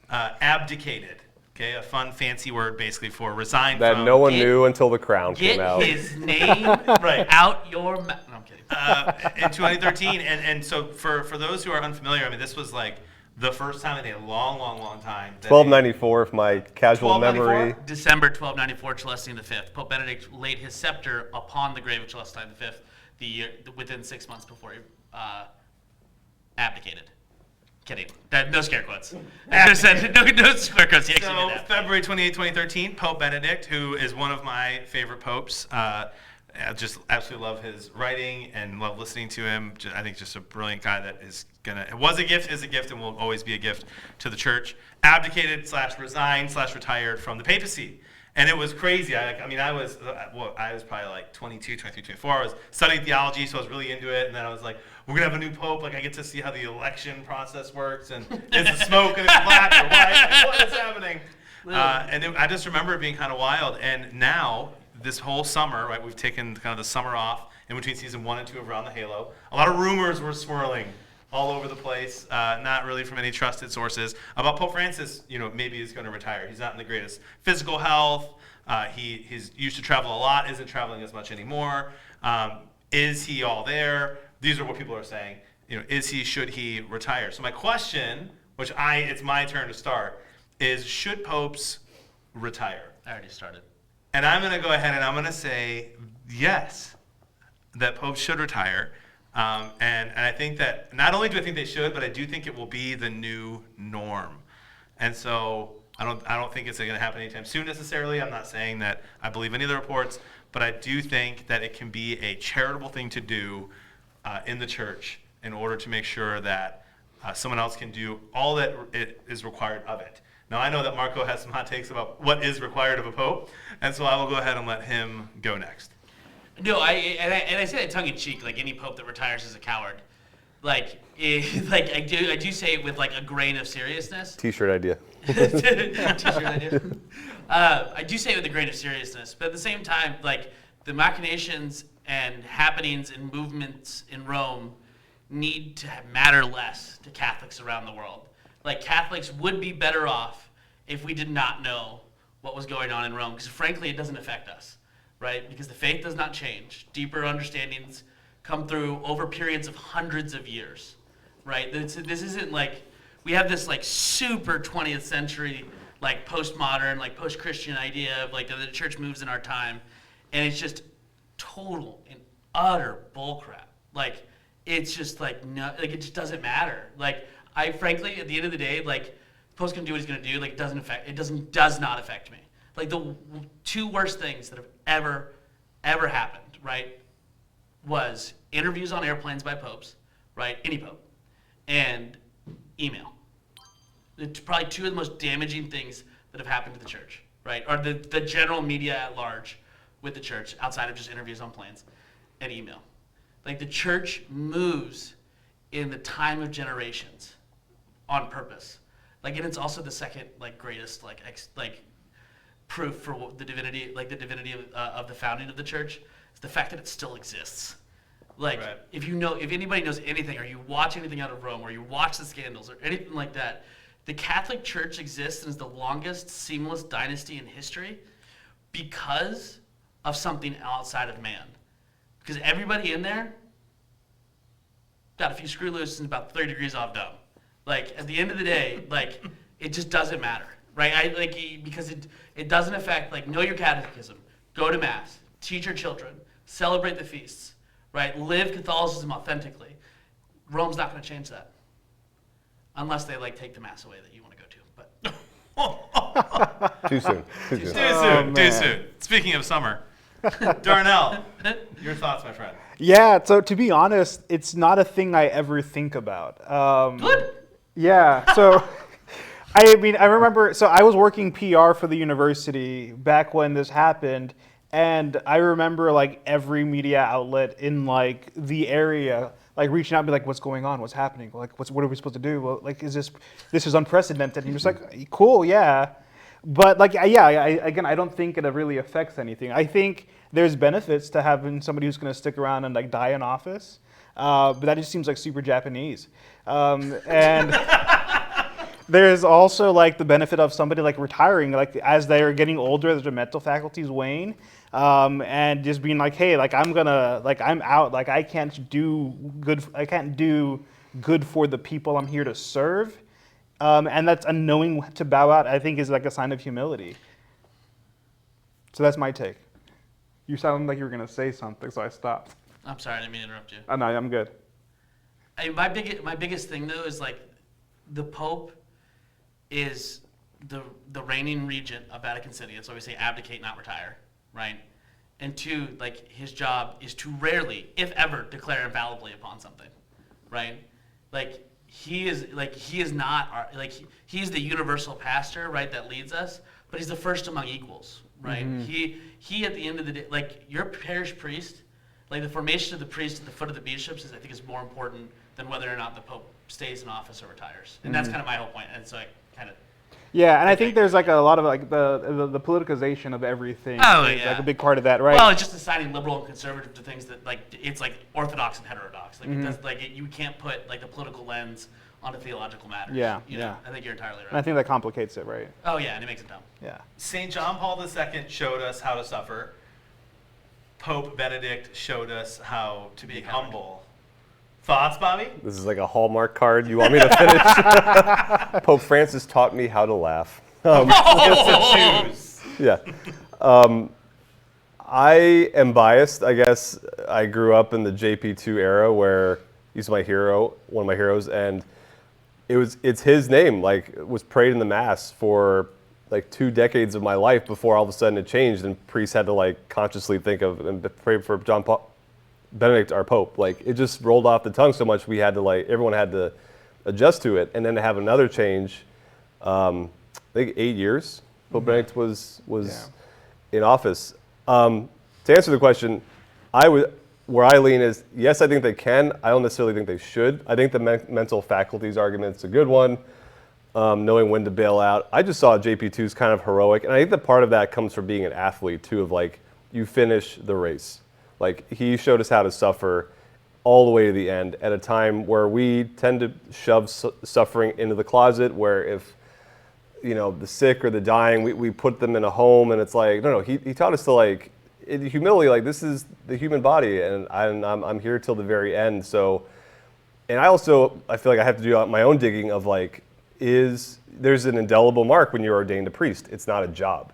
S2: abdicated. Okay, a fun, fancy word basically for resigned
S4: that
S2: from.
S4: no one knew until the crown came out.
S3: Get his name out your mouth. No, I'm kidding.
S2: In 2013, and so for those who are unfamiliar, I mean, this was like the first time in a long time.
S4: 1294, if my casual memory.
S3: December 1294, Celestine V. Pope Benedict laid his scepter upon the grave of Celestine V within 6 months before he abdicated. Kidding. No scare quotes. I just said no scare quotes. He actually
S2: So
S3: did that.
S2: February 28, 2013, Pope Benedict, who is one of my favorite popes. I just absolutely love his writing and love listening to him. I think just a brilliant guy that is was a gift, is a gift, and will always be a gift to the church. Abdicated / resigned / retired from the papacy. And it was crazy. I was probably like 22, 23, 24. I was studying theology, so I was really into it. And then I was like, we're going to have a new pope. Like, I get to see how the election process works. And is the smoke and it's black or white? Like, what is happening? I just remember it being kind of wild. And now, this whole summer, right, we've taken kind of the summer off in between season 1 and 2 of Around the Halo. A lot of rumors were swirling all over the place, not really from any trusted sources, about Pope Francis, maybe is going to retire. He's not in the greatest physical health. He's used to travel a lot, isn't traveling as much anymore. Is he all there? These are what people are saying. Should he retire? So my question, which it's my turn to start, is should popes retire?
S3: I already started.
S2: And I'm going to go ahead and I'm going to say yes, that popes should retire. And I think that not only do I think they should, but I do think it will be the new norm. And so I don't think it's going to happen anytime soon necessarily. I'm not saying that I believe any of the reports, but I do think that it can be a charitable thing to do in the church in order to make sure that someone else can do all that it is required of it. Now I know that Marco has some hot takes about what is required of a pope, and so I will go ahead and let him go next.
S3: No, I say that tongue in cheek. Like any pope that retires is a coward. I do say it with like a grain of seriousness.
S4: T-shirt idea.
S3: T-shirt idea. I do say it with a grain of seriousness, but at the same time, like the machinations and happenings and movements in Rome need to matter less to Catholics around the world. Like Catholics would be better off if we did not know what was going on in Rome, because frankly, it doesn't affect us. Right? Because the faith does not change. Deeper understandings come through over periods of hundreds of years, right? This isn't like, we have this like super 20th century, like postmodern, like post-Christian idea of like the church moves in our time, and it's just total and utter bullcrap. Like, it's just like, no, like it just doesn't matter. Like, I frankly, at the end of the day, like, Pope's gonna do what he's gonna do, like does not affect me. Like the two worst things that have ever happened, right, was interviews on airplanes by popes, right, any pope, and email. It's probably two of the most damaging things that have happened to the church, right, or the general media at large with the church, outside of just interviews on planes and email. Like the church moves in the time of generations on purpose. Like, and it's also the second like greatest like proof for the divinity, of the founding of the church, is the fact that it still exists. Like,
S2: Right.
S3: if anybody knows anything, or you watch anything out of Rome, or you watch the scandals, or anything like that, the Catholic Church exists and is the longest seamless dynasty in history because of something outside of man. Because everybody in there got a few screw loose and about 30 degrees off dumb. Like, at the end of the day, like, it just doesn't matter, right? Because it doesn't affect, like, know your catechism, go to mass, teach your children, celebrate the feasts, right? Live Catholicism authentically. Rome's not going to change that. Unless they, like, take the mass away that you want to go to. But
S4: Too soon. Too soon.
S2: Too
S5: Oh,
S2: soon. Too soon. Speaking of summer, Darnell, your thoughts, my friend.
S5: Yeah, so to be honest, it's not a thing I ever think about.
S3: good.
S5: Yeah, so I mean, I remember, so I was working PR for the university back when this happened, and I remember like every media outlet in like the area like reaching out and be like, what's going on? What's happening? Like, what are we supposed to do? Well, like, this is unprecedented. And you're just like, cool, yeah. But like, again, I don't think it really affects anything. I think there's benefits to having somebody who's going to stick around and like die in office. But that just seems like super Japanese. And there's also like the benefit of somebody like retiring, like as they are getting older, as their mental faculties wane, and just being like, hey, like I'm out, like I can't do good for the people I'm here to serve. And that's a knowing to bow out, I think, is like a sign of humility. So that's my take. You sounded like you were going to say something, so I stopped.
S3: I'm sorry, I didn't mean to interrupt you.
S5: No, I'm good.
S3: My biggest thing though is like the Pope is the reigning regent of Vatican City. That's why we say abdicate, not retire, right? And two, like his job is to rarely, if ever, declare infallibly upon something, right? Like he is not he's the universal pastor, right, that leads us, but he's the first among equals, right? Mm-hmm. He at the end of the day, like your parish priest, like the formation of the priest at the foot of the bishops I think is more important than whether or not the Pope stays in office or retires. And that's kind of my whole point. And so I kind of...
S5: Yeah, and I think there's like a lot of like the politicization of everything.
S3: Oh,
S5: is
S3: yeah.
S5: like a big part of that, right?
S3: Well, it's just assigning liberal and conservative to things that like it's like orthodox and heterodox. Like it does, like you can't put like the political lens onto theological matters.
S5: Yeah,
S3: you know? I think you're entirely right.
S5: And I think that complicates it, right?
S3: Oh yeah, and it makes it dumb.
S5: Yeah.
S2: St. John Paul II showed us how to suffer. Pope Benedict showed us how to be humble. Thoughts, Bobby?
S4: This is like a Hallmark card. You want me to finish? Pope Francis taught me how to laugh.
S2: Choose.
S4: Yeah. I am biased, I guess. I grew up in the JP2 era where he's my hero, one of my heroes, and it's his name, like, was prayed in the Mass for like 2 decades of my life before all of a sudden it changed and priests had to like consciously think of and pray for Benedict, our Pope. Like, it just rolled off the tongue so much we had to like, everyone had to adjust to it. And then to have another change, I think 8 years Pope Benedict was in office. To answer the question, where I lean is, yes, I think they can. I don't necessarily think they should. I think the mental faculties argument's a good one, knowing when to bail out. I just saw JP2's kind of heroic, and I think that part of that comes from being an athlete too, of like, you finish the race. Like, he showed us how to suffer all the way to the end at a time where we tend to shove suffering into the closet, where if, you know, the sick or the dying, we put them in a home, and it's like, no, he taught us to like, in humility, like, this is the human body, and I'm here till the very end. So, and I feel like I have to do my own digging of like, there's an indelible mark when you're ordained a priest. It's not a job.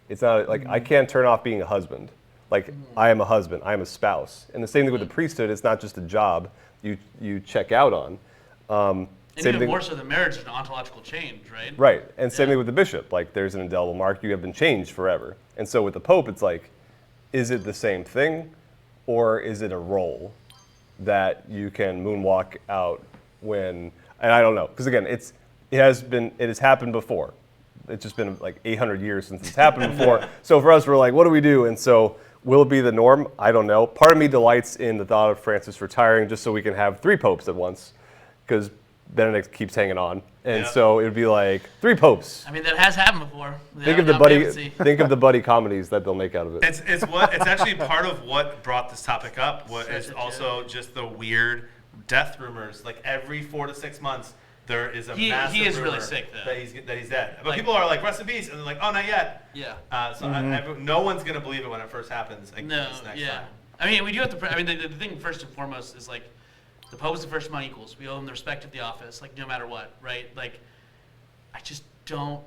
S4: It's not like, I can't turn off being a husband. Like, I am a husband, I am a spouse. And the same thing with the priesthood, it's not just a job you check out on.
S3: And even more so than marriage is an ontological change, right?
S4: Right, and same thing with the bishop. Like, there's an indelible mark, you have been changed forever. And so with the Pope, it's like, is it the same thing, or is it a role that you can moonwalk out when, and I don't know, because again, it has happened before. It's just been like 800 years since it's happened before. So for us, we're like, what do we do? And so will it be the norm? I don't know. Part of me delights in the thought of Francis retiring just so we can have 3 popes at once, because Benedict keeps hanging on, and
S2: Yep.
S4: so it would be like 3 popes.
S3: I mean, that has happened before.
S4: Think of the buddy comedies that they'll make out of it.
S2: It's actually part of what brought this topic up. What is also just the weird death rumors. Like every 4 to 6 months, there is a massive
S3: he is
S2: rumor
S3: really sick, though.
S2: that he's dead. But
S3: Like-
S2: people are like, rest in peace, and they're like, oh, not yet.
S3: Yeah.
S2: No one's gonna believe it when it first happens. Like,
S3: No.
S2: this next
S3: Yeah.
S2: time.
S3: I mean, we do have to. I mean, the thing first and foremost is like, the Pope is the first among equals. We owe him the respect of the office, like no matter what, right? Like, I just don't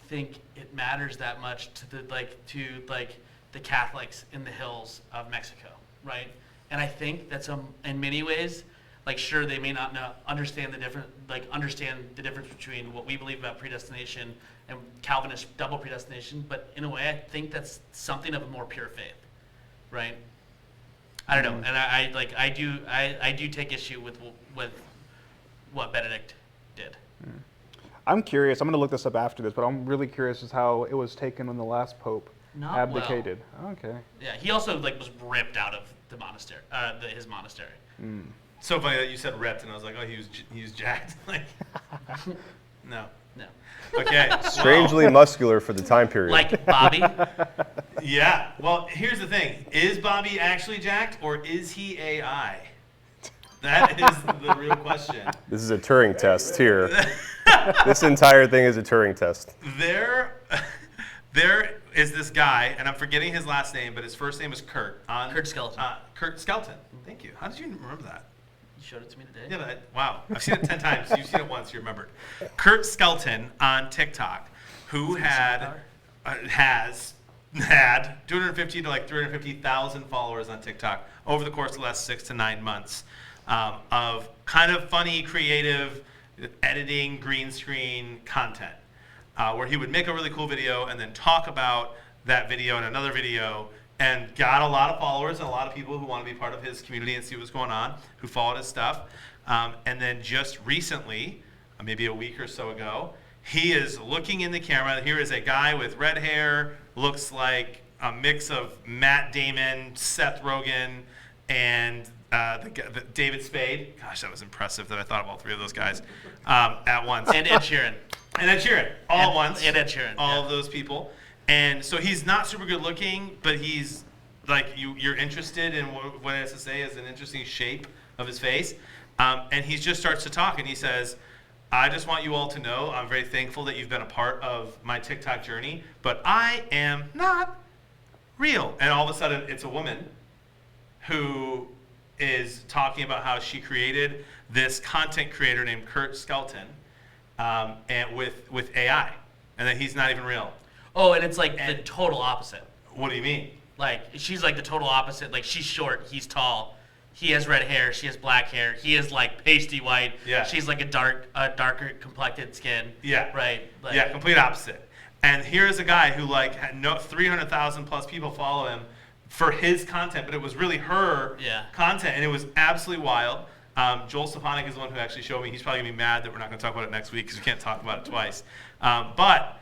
S3: think it matters that much to the Catholics in the hills of Mexico, right? And I think that's in many ways, like, sure, they may not understand the difference between what we believe about predestination and Calvinist double predestination, but in a way, I think that's something of a more pure faith, right? I don't know, and I do take issue with what Benedict did.
S5: I'm curious. I'm going to look this up after this, but I'm really curious as how it was taken when the last pope
S3: Not
S5: abdicated. Okay.
S3: Yeah, he also was ripped out of the monastery, his monastery.
S2: So funny that you said ripped, and I was like, oh, he was jacked. Like, no.
S3: No,
S2: Okay.
S4: Strangely muscular for the time period.
S3: like Bobby.
S2: Yeah. Well, here's the thing: is Bobby actually jacked, or is he AI? That is the real question.
S4: This is a Turing test here. This entire thing is a Turing test.
S2: There is this guy, and I'm forgetting his last name, but his first name is Kurt.
S3: Kurt Skelton.
S2: Kurt Skelton. Thank you. How did you remember that?
S3: You showed it to me today.
S2: Yeah, but wow. I've seen it 10 times. You've seen it once. You remembered. Kurt Skelton on TikTok, who has had 250 to like 350,000 followers on TikTok over the course of the last 6 to 9 months, of kind of funny, creative, editing, green screen content, where he would make a really cool video and then talk about that video in another video, and got a lot of followers and a lot of people who want to be part of his community and see what's going on, who followed his stuff. And then just recently, maybe a week or so ago, he is looking in the camera. Here is a guy with red hair, looks like a mix of Matt Damon, Seth Rogen, and the David Spade. Gosh, that was impressive that I thought of all 3 of those guys at once.
S3: And Ed Sheeran.
S2: And Ed Sheeran, all at once.
S3: And Ed Sheeran.
S2: All of those people. And so he's not super good looking, but he's like, you're interested in what it has to say is an interesting shape of his face. And he just starts to talk, and he says, I just want you all to know I'm very thankful that you've been a part of my TikTok journey, but I am not real. And all of a sudden, it's a woman who is talking about how she created this content creator named Kurt Skelton, and with AI, and that he's not even real.
S3: Oh, and it's like the total opposite.
S2: What do you mean?
S3: Like, she's like the total opposite. Like, she's short, he's tall. He has red hair, she has black hair. He is like pasty white.
S2: Yeah.
S3: She's like a darker complected skin.
S2: Yeah.
S3: Right. Like,
S2: Yeah, complete opposite. And here's a guy who like had 300,000 plus people follow him for his content, but it was really her content, and it was absolutely wild. Joel Stefanik is the one who actually showed me. He's probably gonna be mad that we're not gonna talk about it next week because we can't talk about it twice. But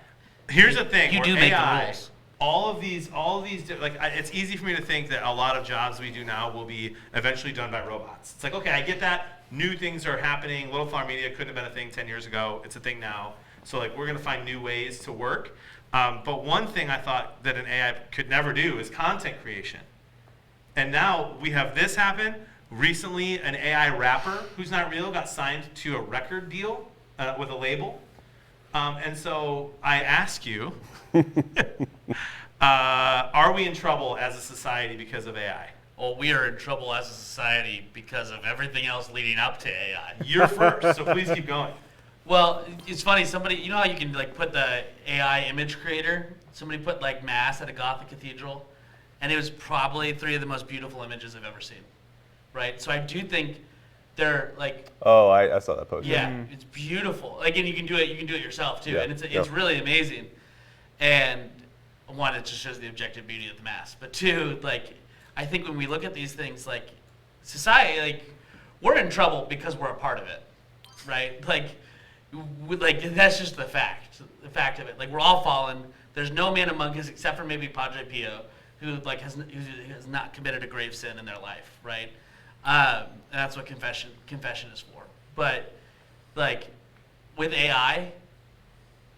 S2: here's the thing:
S3: You
S2: where
S3: do make the
S2: AI,
S3: rules.
S2: all of these, it's easy for me to think that a lot of jobs we do now will be eventually done by robots. It's like, okay, I get that. New things are happening. Little Flower Media couldn't have been a thing 10 years ago. It's a thing now. So like, we're gonna find new ways to work. But one thing I thought that an AI could never do is content creation. And now we have this happen. Recently, an AI rapper who's not real got signed to a record deal with a label. And so I ask you, are we in trouble as a society because of AI?
S3: Well, we are in trouble as a society because of everything else leading up to AI.
S2: You're first, so please keep going.
S3: Well, it's funny. Somebody, you know how you can like put the AI image creator? Somebody put like Mass at a Gothic cathedral, and it was probably 3 of the most beautiful images I've ever seen. Right? So I do think they're like.
S4: Oh, I saw that post.
S3: Yeah, it's beautiful. Like, and you can do it yourself too,
S4: Yeah.
S3: and it's really amazing. And one, it just shows the objective beauty of the Mass. But 2, like, I think when we look at these things, like society, like we're in trouble because we're a part of it, right? Like that's just the fact of it. Like, we're all fallen. There's no man among us except for maybe Padre Pio, who has not committed a grave sin in their life, right? And that's what confession is for. But like with AI,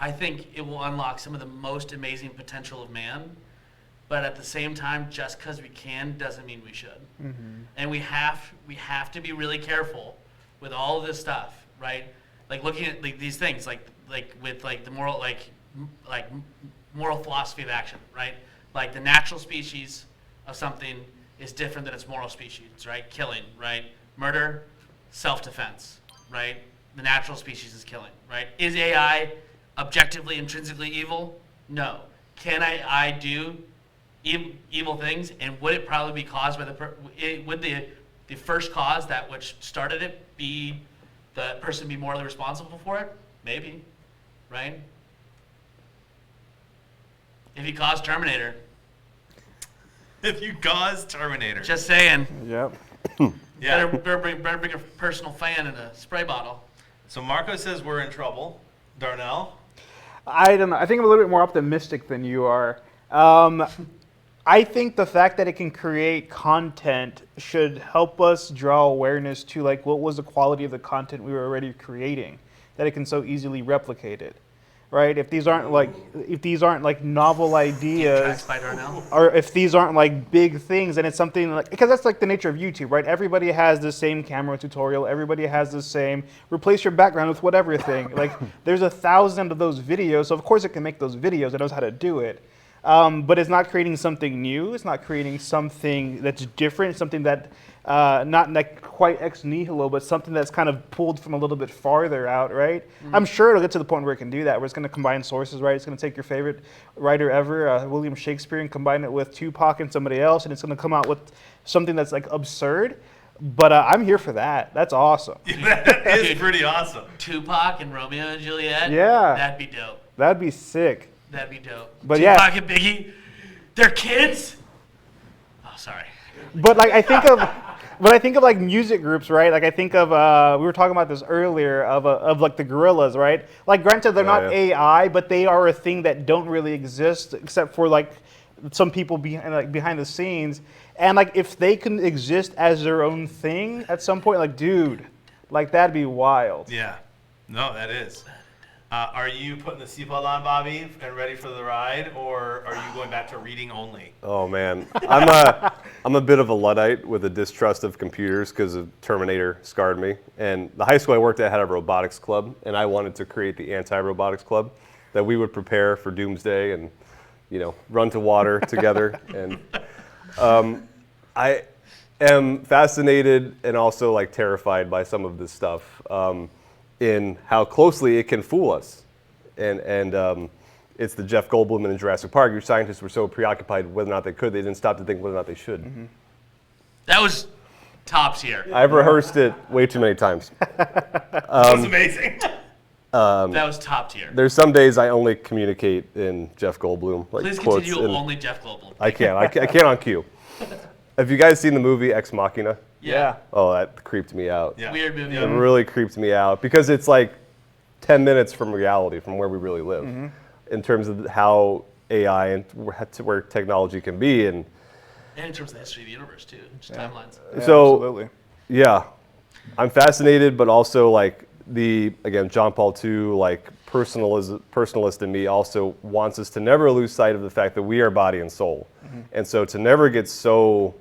S3: I think it will unlock some of the most amazing potential of man. But at the same time, just because we can doesn't mean we should. And we have to be really careful with all of this stuff, right? Like looking at like these things, like with like the moral moral philosophy of action, right? Like the natural species of something is different than its moral species, right? Killing, right? Murder, self-defense, right? The natural species is killing, right? Is AI objectively, intrinsically evil? No. Can I do evil things, and would it probably be caused by would the first cause, that which started it, be the person be morally responsible for it? Maybe, right? If you caused Terminator,
S2: If you caused Terminator.
S3: just saying,
S5: Yep.
S2: Yeah.
S3: better bring a personal fan and a spray bottle.
S2: So Marco says we're in trouble. Darnell?
S5: I don't know. I think I'm a little bit more optimistic than you are. I think the fact that it can create content should help us draw awareness to like what was the quality of the content we were already creating, that it can so easily replicate it, right? If these aren't like novel ideas,
S3: Tracks by Darnell.
S5: or if these aren't like big things, then it's something like, because that's like the nature of YouTube, right? Everybody has the same camera tutorial. Everybody has the same replace your background with whatever thing. Like there's 1,000 of those videos, so of course it can make those videos. It knows how to do it. But it's not creating something new. It's not creating something that's different, something that not like quite ex nihilo, but something that's kind of pulled from a little bit farther out, right? I'm sure it'll get to the point where it can do that, where it's going to combine sources, right? It's going to take your favorite writer ever, William Shakespeare, and combine it with Tupac and somebody else, and it's going to come out with something that's like absurd. But I'm here for that. That's awesome.
S2: That is pretty awesome.
S3: Tupac and Romeo and Juliet.
S5: Yeah.
S3: That'd be dope.
S5: That'd be sick.
S3: That'd be dope.
S5: But yeah.
S3: Tupac and Biggie, they're kids. Oh, sorry.
S5: But like I think of like music groups, right? Like I think of we were talking about this earlier of like the Gorillas, right? Like granted they're not AI, but they are a thing that don't really exist except for like some people behind the scenes. And like if they can exist as their own thing at some point, like dude, like that'd be wild.
S2: Yeah. No, that is. Are you putting the seatbelt on, Bobby, and ready for the ride, or are you going back to reading only?
S4: Oh man, I'm a bit of a Luddite with a distrust of computers because of Terminator scarred me. And the high school I worked at had a robotics club, and I wanted to create the anti-robotics club that we would prepare for doomsday and, you know, run to water together. And I am fascinated and also like terrified by some of this stuff. In how closely it can fool us. And it's the Jeff Goldblum in Jurassic Park. Your scientists were so preoccupied with whether or not they could, they didn't stop to think whether or not they should.
S5: Mm-hmm.
S3: That was top tier.
S4: I've rehearsed it way too many times.
S2: That was amazing.
S3: That was top tier.
S4: There's some days I only communicate in Jeff Goldblum, like
S3: Please
S4: quotes.
S3: continue
S4: and
S3: only Jeff Goldblum.
S4: I can't on cue. Have you guys seen the movie Ex Machina?
S3: Yeah.
S4: Oh, that creeped me out.
S2: Yeah.
S3: Weird movie.
S4: It really creeped me out because it's like 10 minutes from reality, from where we really live, in terms of how AI and where technology can be. And
S3: And in terms of the history of the universe, too. Just timelines.
S5: Yeah,
S4: so,
S5: absolutely.
S4: yeah, I'm fascinated, but also like again, John Paul II, like personalist in me also wants us to never lose sight of the fact that we are body and soul. And so to never get so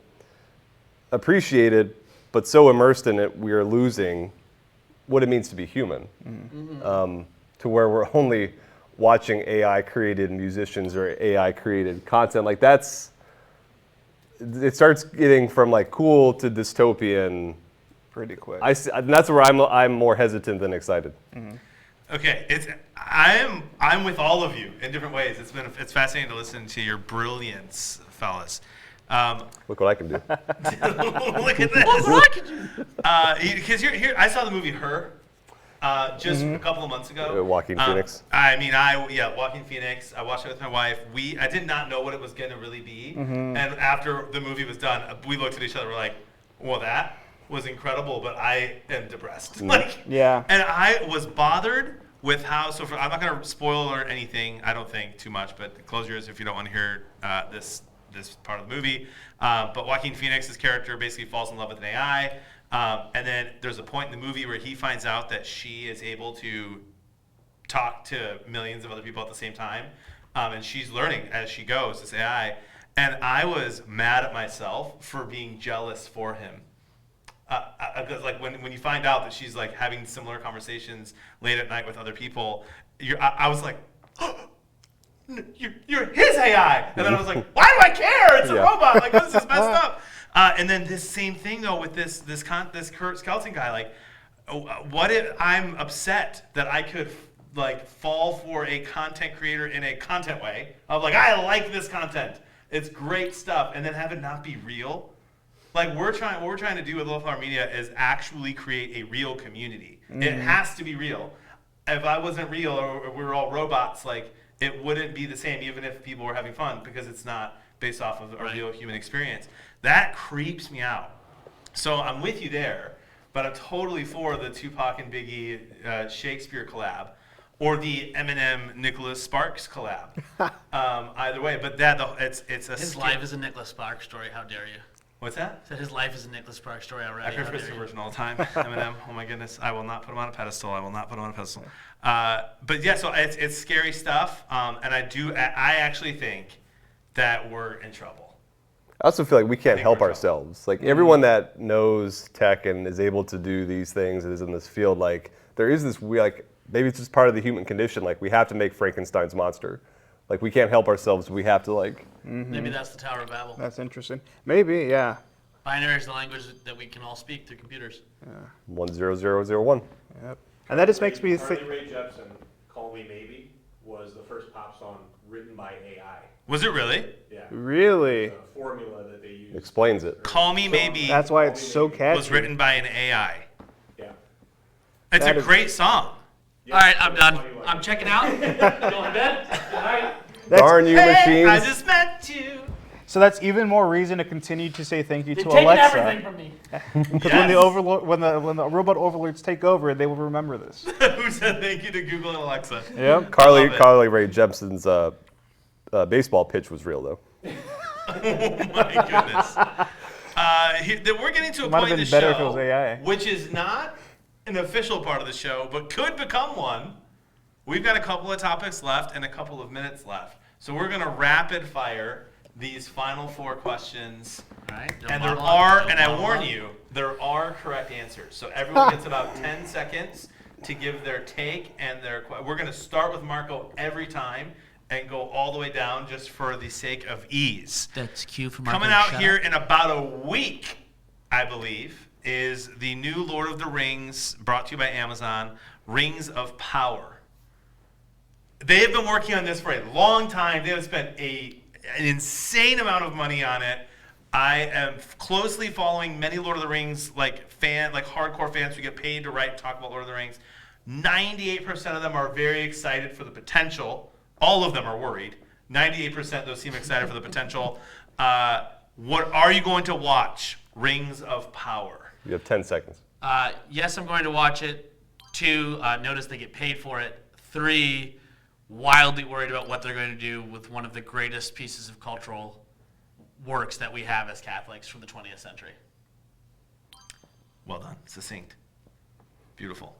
S4: appreciated, but so immersed in it, we are losing what it means to be human. To where we're only watching AI-created musicians or AI-created content. Like it starts getting from like cool to dystopian
S5: Pretty quick.
S4: and that's where I'm more hesitant than excited.
S2: Okay, I'm with all of you in different ways. It's fascinating to listen to your brilliance, fellas.
S4: Look what I can do.
S2: Look at this. Because here, I saw the movie Her just a couple of months ago.
S4: Joaquin Phoenix.
S2: Joaquin Phoenix. I watched it with my wife. I did not know what it was going to really be. And after the movie was done, we looked at each other. We're like, well, that was incredible, but I am depressed.
S5: Yeah.
S2: And I was bothered with how. I'm not going to spoil or anything. I don't think too much, but close your ears if you don't want to hear this this part of the movie. But Joaquin Phoenix's character basically falls in love with an AI. And then there's a point in the movie where he finds out that she is able to talk to millions of other people at the same time. And she's learning as she goes, this AI. And I was mad at myself for being jealous for him. Because like when you find out that she's like having similar conversations late at night with other people, I was like, oh, you're his AI. And then I was like, why do I care? It's a robot. Like, this is messed up. And then this same thing though with this Kurt Skelton guy. Like, what if I'm upset that I could like fall for a content creator in a content way of like, I like this content. It's great stuff, and then have it not be real. Like what we're trying to do with Low Flower Media is actually create a real community. It has to be real. If I wasn't real or we were all robots, like it wouldn't be the same, even if people were having fun, because it's not based off of a real human experience. That creeps me out. So I'm with you there, but I'm totally for the Tupac and Biggie Shakespeare collab, or the Eminem Nicholas Sparks collab. Either way, but it's a
S3: His life is a Nicholas Sparks story. How dare you?
S2: What's that?
S3: Said his life is a Nicholas Sparks story already.
S2: I've heard
S3: How dare
S2: Christopher
S3: you?
S2: version all the time. Eminem, oh my goodness, I will not put him on a pedestal. I will not put him on a pedestal. But yeah, so it's scary stuff, and I actually think that we're in trouble.
S4: I also feel like we can't
S2: think
S4: help
S2: we're in
S4: ourselves. Like everyone that knows tech and is able to do these things and is in this field, like there is this maybe it's just part of the human condition. Like we have to make Frankenstein's monster. Like we can't help ourselves. We have to like.
S3: Maybe that's the Tower of Babel.
S5: That's interesting. Maybe, yeah.
S3: Binary is the language that we can all speak through computers.
S4: 10001.
S5: Yep. And that just makes me think.
S6: Carly Rae Jepsen, "Call Me Maybe," was the first pop song written by AI.
S2: Was it really?
S6: Yeah.
S5: Really?
S6: The formula that they use.
S4: Explains it.
S2: Call Me Maybe
S5: That's why it's so catchy.
S2: was written by an AI.
S6: Yeah.
S2: It's
S5: That
S2: a
S5: is-
S2: great song.
S3: All right, I'm done.
S6: Funny like
S3: I'm
S6: it.
S3: checking out. Going to bed. All right.
S4: Darn you,
S2: Hey, I
S4: machines.
S2: just met you.
S5: So that's even more reason to continue to say thank you
S3: They've
S5: to
S3: taken
S5: Alexa.
S3: everything from me.
S5: Because
S2: Yes.
S5: when the robot overlords take over, they will remember this.
S2: Who said thank you to Google and Alexa?
S5: Yep.
S4: Carly
S2: Love it.
S4: Rae Jepsen's baseball pitch was real though.
S2: Oh my goodness. We're getting to a
S5: Might
S2: point
S5: have
S2: in the
S5: been better
S2: show,
S5: if it was AI.
S2: which is not an official part of the show, but could become one. We've got a couple of topics left and a couple of minutes left. So we're going to rapid fire these final 4 questions.
S3: All right.
S2: And I warn you, there are correct answers. So everyone gets about 10 seconds to give their take and we're going to start with Marco every time and go all the way down just for the sake of ease.
S3: That's cue for Marco.
S2: Coming out here in about a week, I believe, is the new Lord of the Rings, brought to you by Amazon, Rings of Power. They have been working on this for a long time. They have spent an insane amount of money on it. I am closely following many Lord of the Rings hardcore fans who get paid to write and talk about Lord of the Rings. 98% of them are very excited for the potential. All of them are worried. 98% though seem excited for the potential. What are you going to watch? Rings of Power.
S4: You have 10 seconds.
S3: Yes, I'm going to watch it. 2, notice they get paid for it. 3, wildly worried about what they're going to do with one of the greatest pieces of cultural works that we have as Catholics from the 20th century.
S2: Well done. Succinct. Beautiful.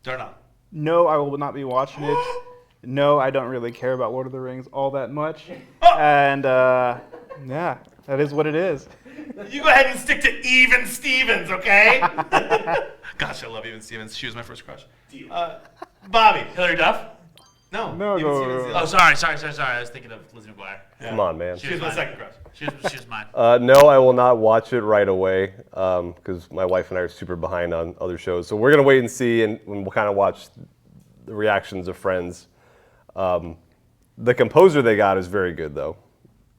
S2: Darnell.
S5: No, I will not be watching it. No, I don't really care about Lord of the Rings all that much.
S2: Oh!
S5: And yeah, that is what it is.
S2: You go ahead and stick to Even Stevens, okay? Gosh, I love Even Stevens. She was my first crush. Bobby.
S3: Hillary Duff?
S2: No.
S5: No,
S2: Even
S5: no,
S2: Stevens
S5: no.
S2: is the
S3: Oh,
S2: other.
S3: sorry. I was thinking of Lizzie McGuire.
S2: Yeah.
S4: Come on, man.
S2: She was my
S3: mine.
S2: second crush.
S3: She was mine.
S4: No, I will not watch it right away because my wife and I are super behind on other shows. So we're gonna wait and see, and we'll kind of watch the reactions of friends. The composer they got is very good, though.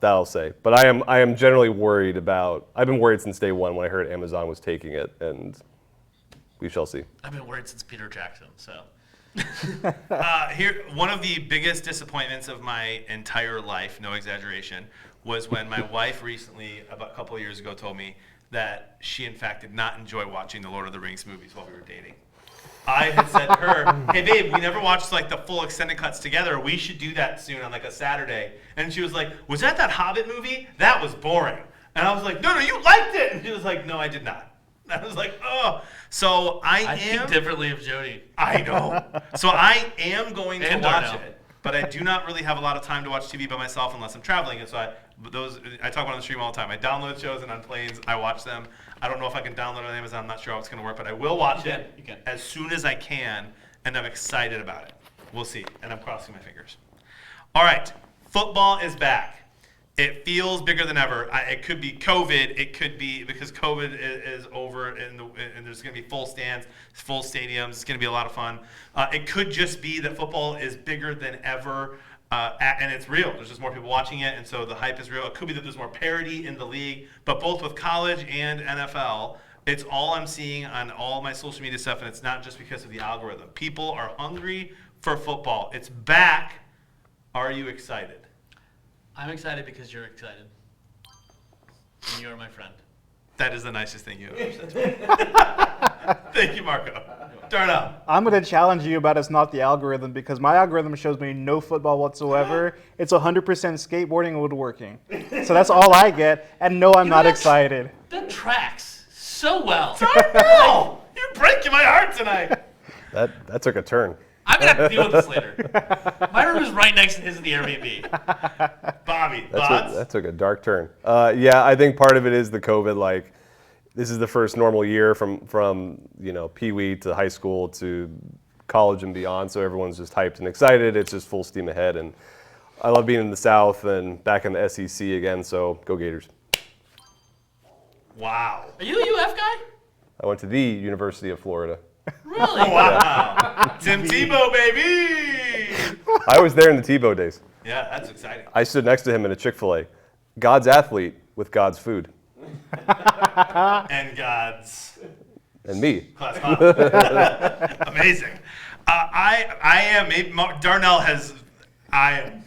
S4: That I'll say. But I am generally worried about. I've been worried since day one when I heard Amazon was taking it, and we shall see.
S3: I've been worried since Peter Jackson, so.
S2: Here, one of the biggest disappointments of my entire life, no exaggeration, was when my wife recently, about a couple of years ago, told me that she, in fact, did not enjoy watching the Lord of the Rings movies while we were dating. I had said to her, hey babe, we never watched like the full extended cuts together. We should do that soon on like a Saturday. And she was like, was that Hobbit movie? That was boring. And I was like, no, you liked it. And she was like, no, I did not. And I was like, oh. So I
S3: think differently of Jody.
S2: I know. So I am going to
S3: And
S2: watch
S3: Darnell.
S2: it, but I do not really have a lot of time to watch TV by myself unless I'm traveling. And so I talk about on the stream all the time. I download shows and on planes I watch them. I don't know if I can download it on Amazon. I'm not sure how it's going to work, but I will watch it
S3: You can.
S2: as soon as I can, and I'm excited about it. We'll see, and I'm crossing my fingers. All right, football is back. It feels bigger than ever. It could be COVID. It could be because COVID is over and there's going to be full stands, full stadiums. It's going to be a lot of fun. It could just be that football is bigger than ever, and it's real. There's just more people watching it, and so the hype is real. It could be that there's more parity in the league, but both with college and NFL, it's all I'm seeing on all my social media stuff, and it's not just because of the algorithm. People are hungry for football. It's back. Are you excited?
S3: I'm excited because you're excited. And you're my friend.
S2: That is the nicest thing you have ever said to me. Thank you, Marco. Darnell.
S5: I'm going to challenge you about it's not the algorithm because my algorithm shows me no football whatsoever. It's 100% skateboarding and woodworking. So that's all I get. And no, I'm not excited.
S3: That tracks so well.
S2: Darnell! You're breaking my heart tonight.
S4: That took a turn.
S3: I'm going to have to deal with this later. My room is right next to his in the Airbnb.
S2: Bobby, thoughts?
S4: That took a dark turn. Yeah, I think part of it is the COVID. Like, this is the first normal year from Pee-wee to high school to college and beyond. So everyone's just hyped and excited. It's just full steam ahead. And I love being in the South and back in the SEC again. So go Gators.
S2: Wow.
S3: Are you a UF guy?
S4: I went to the University of Florida.
S3: Really?
S2: Wow. Tim Tebow, baby!
S4: I was there in the Tebow days.
S2: Yeah, that's exciting.
S4: I stood next to him in a Chick-fil-A. God's athlete with God's food.
S2: And God's
S4: And me.
S2: class clown. Amazing. I am, maybe Darnell has, I'm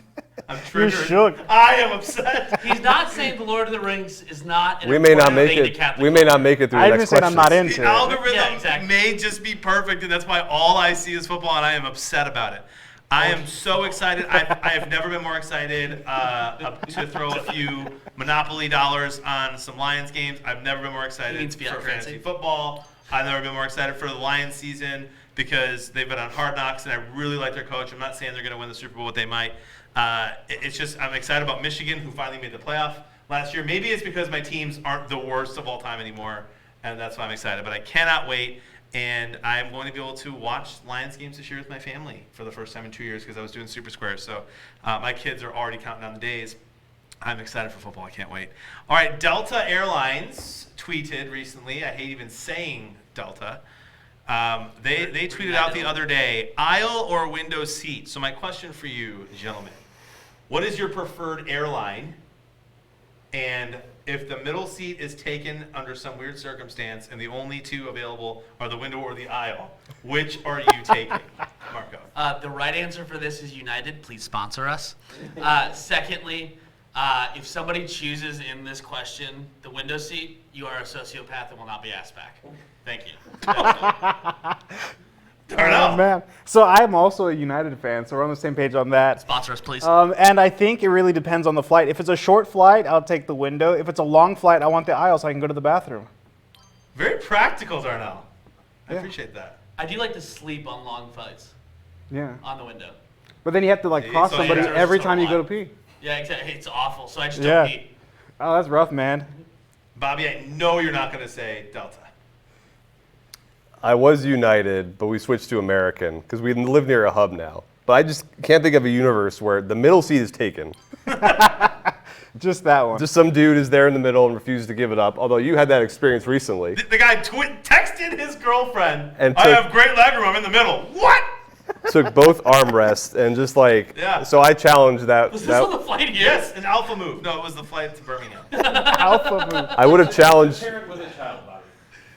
S2: triggered.
S5: shook.
S2: I am upset.
S3: He's not saying the Lord of the Rings is not an
S4: We may not
S3: important
S4: make
S3: thing to
S4: it.
S3: Catholic
S4: We may not
S3: culture.
S4: make it through
S5: I
S4: the
S5: just
S4: next
S5: said I'm not
S4: question.
S5: into
S2: The
S5: it.
S2: algorithm
S3: Yeah, exactly.
S2: may just be perfect, and that's why all I see is football, and I am upset about it. I am so excited. I have never been more excited to throw a few Monopoly dollars on some Lions games. I've never been more
S3: He
S2: excited
S3: needs fiat
S2: for
S3: currency.
S2: fantasy football. I've never been more excited for the Lions season because they've been on Hard Knocks, and I really like their coach. I'm not saying they're going to win the Super Bowl, but they might. It's just I'm excited about Michigan, who finally made the playoff last year. Maybe it's because my teams aren't the worst of all time anymore, and that's why I'm excited. But I cannot wait. And I'm going to be able to watch Lions games this year with my family for the first time in 2 years because I was doing Super Squares. So my kids are already counting down the days. I'm excited for football. I can't wait. All right, Delta Airlines tweeted recently. I hate even saying Delta. They tweeted out the other day, aisle or window seat. So my question for you, gentlemen, what is your preferred airline? And if the middle seat is taken under some weird circumstance and the only two available are the window or the aisle, which are you taking, Marco?
S3: The right answer for this is United. Please sponsor us. Secondly, if somebody chooses in this question the window seat, you are a sociopath and will not be asked back. Thank you.
S2: Darnell.
S5: Oh, man. So I'm also a United fan, so we're on the same page on that.
S3: Sponsor us, please.
S5: And I think it really depends on the flight. If it's a short flight, I'll take the window. If it's a long flight, I want the aisle so I can go to the bathroom.
S2: Very practical, Darnell. I
S5: Yeah.
S2: appreciate that.
S3: I do like to sleep on long flights
S5: Yeah.
S3: on the window.
S5: But then you have to
S2: Yeah,
S5: cross
S2: so
S5: somebody
S2: yeah,
S5: every
S3: so
S5: time you
S3: a
S5: go to
S3: lot.
S5: pee.
S3: Yeah, exactly. It's awful, so I just
S5: Yeah.
S3: don't eat.
S5: Oh, that's rough, man.
S2: Bobby, I know you're not going to say Delta.
S4: I was United, but we switched to American because we live near a hub now. But I just can't think of a universe where the middle seat is taken.
S5: Just that one.
S4: Just some dude is there in the middle and refuses to give it up. Although you had that experience recently.
S2: The guy texted his girlfriend,
S4: And
S2: I
S4: took-
S2: have great leg room, I'm in the middle. What?
S4: Took both armrests and just like.
S2: Yeah.
S4: So I challenged that.
S3: Was this on the flight here?
S2: Yes, an alpha move. No, it was the flight to Birmingham.
S5: Alpha move.
S4: I would have challenged.
S6: Parent with a child, Bobby.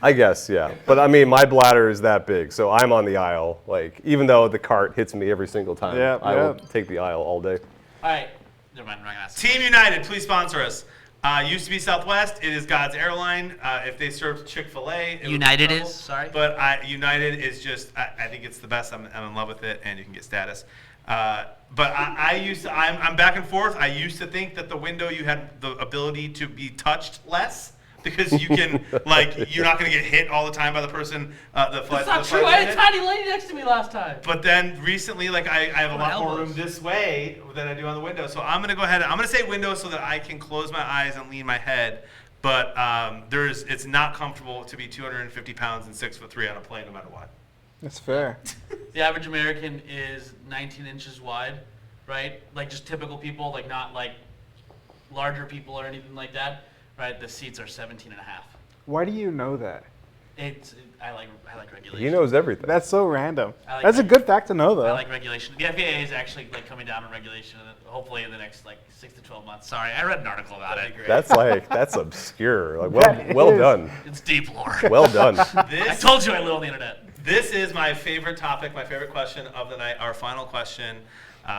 S4: I guess, yeah. But I mean, my bladder is that big, so I'm on the aisle. Like, even though the cart hits me every single time,
S5: Yeah,
S4: I will
S5: yeah.
S4: take the aisle all day.
S3: All right. Never mind. I'm not going to ask.
S2: Team United, please sponsor us. Used to be Southwest. It is God's airline. If they served Chick-fil-A, it would be
S3: United
S2: trouble.
S3: is, sorry.
S2: But United is just. I think it's the best. I'm in love with it, and you can get status. But I'm back and forth. I used to think that the window you had the ability to be touched less because you can you're not going to get hit all the time by the person.
S3: That's not true. I had a tiny lady next to me last time.
S2: But then recently, I have a
S3: My
S2: lot more room
S3: elbows.
S2: this way than I do on the window. So I'm gonna go ahead. I'm gonna say window so that I can close my eyes and lean my head. But it's not comfortable to be 250 pounds and 6'3" on a plane, no matter what.
S5: That's fair.
S3: The average American is 19 inches wide, right? Like just typical people, like not like larger people or anything like that, right? The seats are 17 and a half.
S5: Why do you know that?
S3: I like regulation.
S4: He knows everything.
S5: That's so random.
S3: I like
S5: That's a
S3: reg-
S5: good fact to know, though.
S3: I like regulation. The FAA is actually coming down on regulation, hopefully in the next 6 to 12 months. Sorry, I read an article about it.
S4: That's obscure.
S5: That
S4: Well
S5: is.
S4: done.
S3: It's deep lore.
S4: Well done.
S3: I told you I live on the internet.
S2: This is my favorite topic, my favorite question of the night. Our final question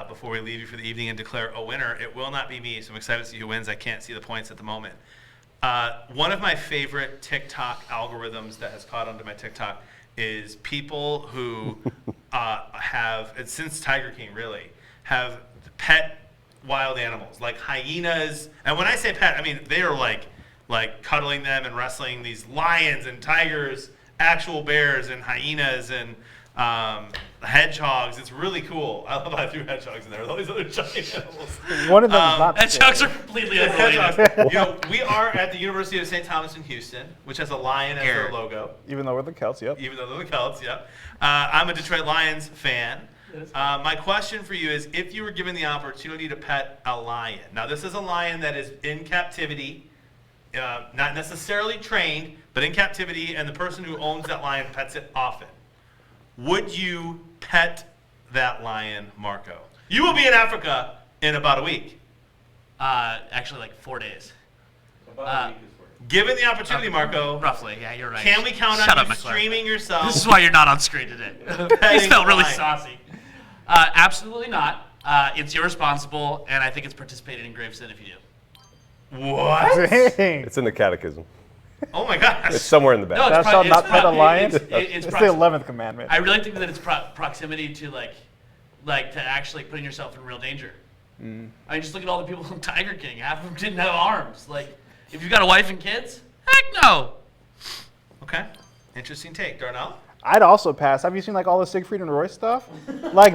S2: before we leave you for the evening and declare a winner. It will not be me, so I'm excited to see who wins. I can't see the points at the moment. One of my favorite TikTok algorithms that has caught onto my TikTok is people who have, since Tiger King really, have pet wild animals like hyenas. And when I say pet, I mean they are like cuddling them and wrestling these lions and tigers, actual bears and hyenas and hedgehogs. It's really cool. I love how I threw hedgehogs in there with all these other giant animals.
S5: One of them is not.
S3: Hedgehogs are completely unrelated.
S2: Hedgehogs. We are at the University of St. Thomas in Houston, which has a lion as their logo.
S5: Even though we're the Celts, yep.
S2: Even though they're the Celts, yep. I'm a Detroit Lions fan. My question for you is, if you were given the opportunity to pet a lion, now this is a lion that is in captivity, not necessarily trained, but in captivity, and the person who owns that lion pets it often. Would you pet that lion, Marco? You will be in Africa in about a week.
S3: Actually, like 4 days.
S6: About a week is worth.
S2: Given the opportunity, Marco,
S3: Roughly, yeah, you're right.
S2: can we count
S3: Shut
S2: on
S3: up,
S2: you
S3: McClure.
S2: streaming yourself?
S3: This is why you're not on screen today. You
S2: petting
S3: felt really
S2: lion?
S3: saucy. Absolutely not. It's irresponsible, and I think it's participating in grave sin if you do.
S2: What?
S5: Dang.
S4: It's in the catechism.
S2: Oh my gosh.
S4: It's somewhere in the back.
S3: No,
S5: Thou shalt not pet a lion?
S3: It's
S5: It's the
S3: proximity.
S5: 11th commandment.
S3: I really think that it's proximity to to actually putting yourself in real danger. I mean, just look at all the people from Tiger King. Half of them didn't have arms. Like, if you've got a wife and kids, heck no.
S2: Okay. Interesting take. Darnell?
S5: I'd also pass. Have you seen all the Siegfried and Roy stuff?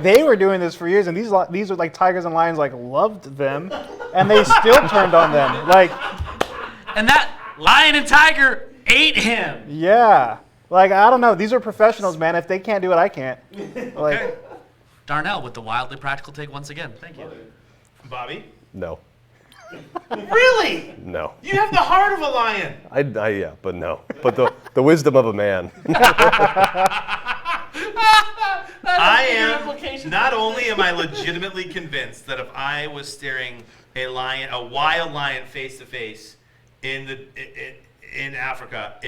S5: They were doing this for years, and these are tigers and lions loved them, and they still turned on them.
S3: And that lion and tiger ate him.
S5: Yeah. I don't know. These are professionals, man. If they can't do it, I can't.
S2: Okay.
S3: Darnell with the wildly practical take once again. Thank you.
S2: Bobby?
S4: No.
S2: Really?
S4: No.
S2: You have the heart of a lion.
S4: Yeah, but no. But the wisdom of a man.
S2: I am, not only am I legitimately convinced that if I was staring a wild lion face to face in Africa,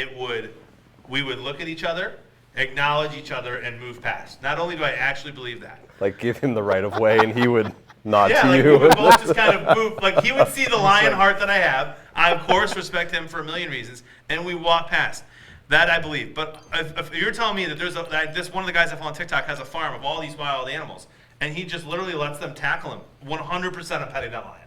S2: we would look at each other, acknowledge each other, and move past. Not only do I actually believe that.
S4: Give him the right of way, and he would nod to
S2: We
S4: you.
S2: would both just kind of move. He would see the lion heart that I have. I, of course, respect him for a million reasons, and we walk past. That I believe. But if you're telling me that this one of the guys I follow on TikTok has a farm of all these wild animals, and he just literally lets them tackle him, 100% I'm petting that lion.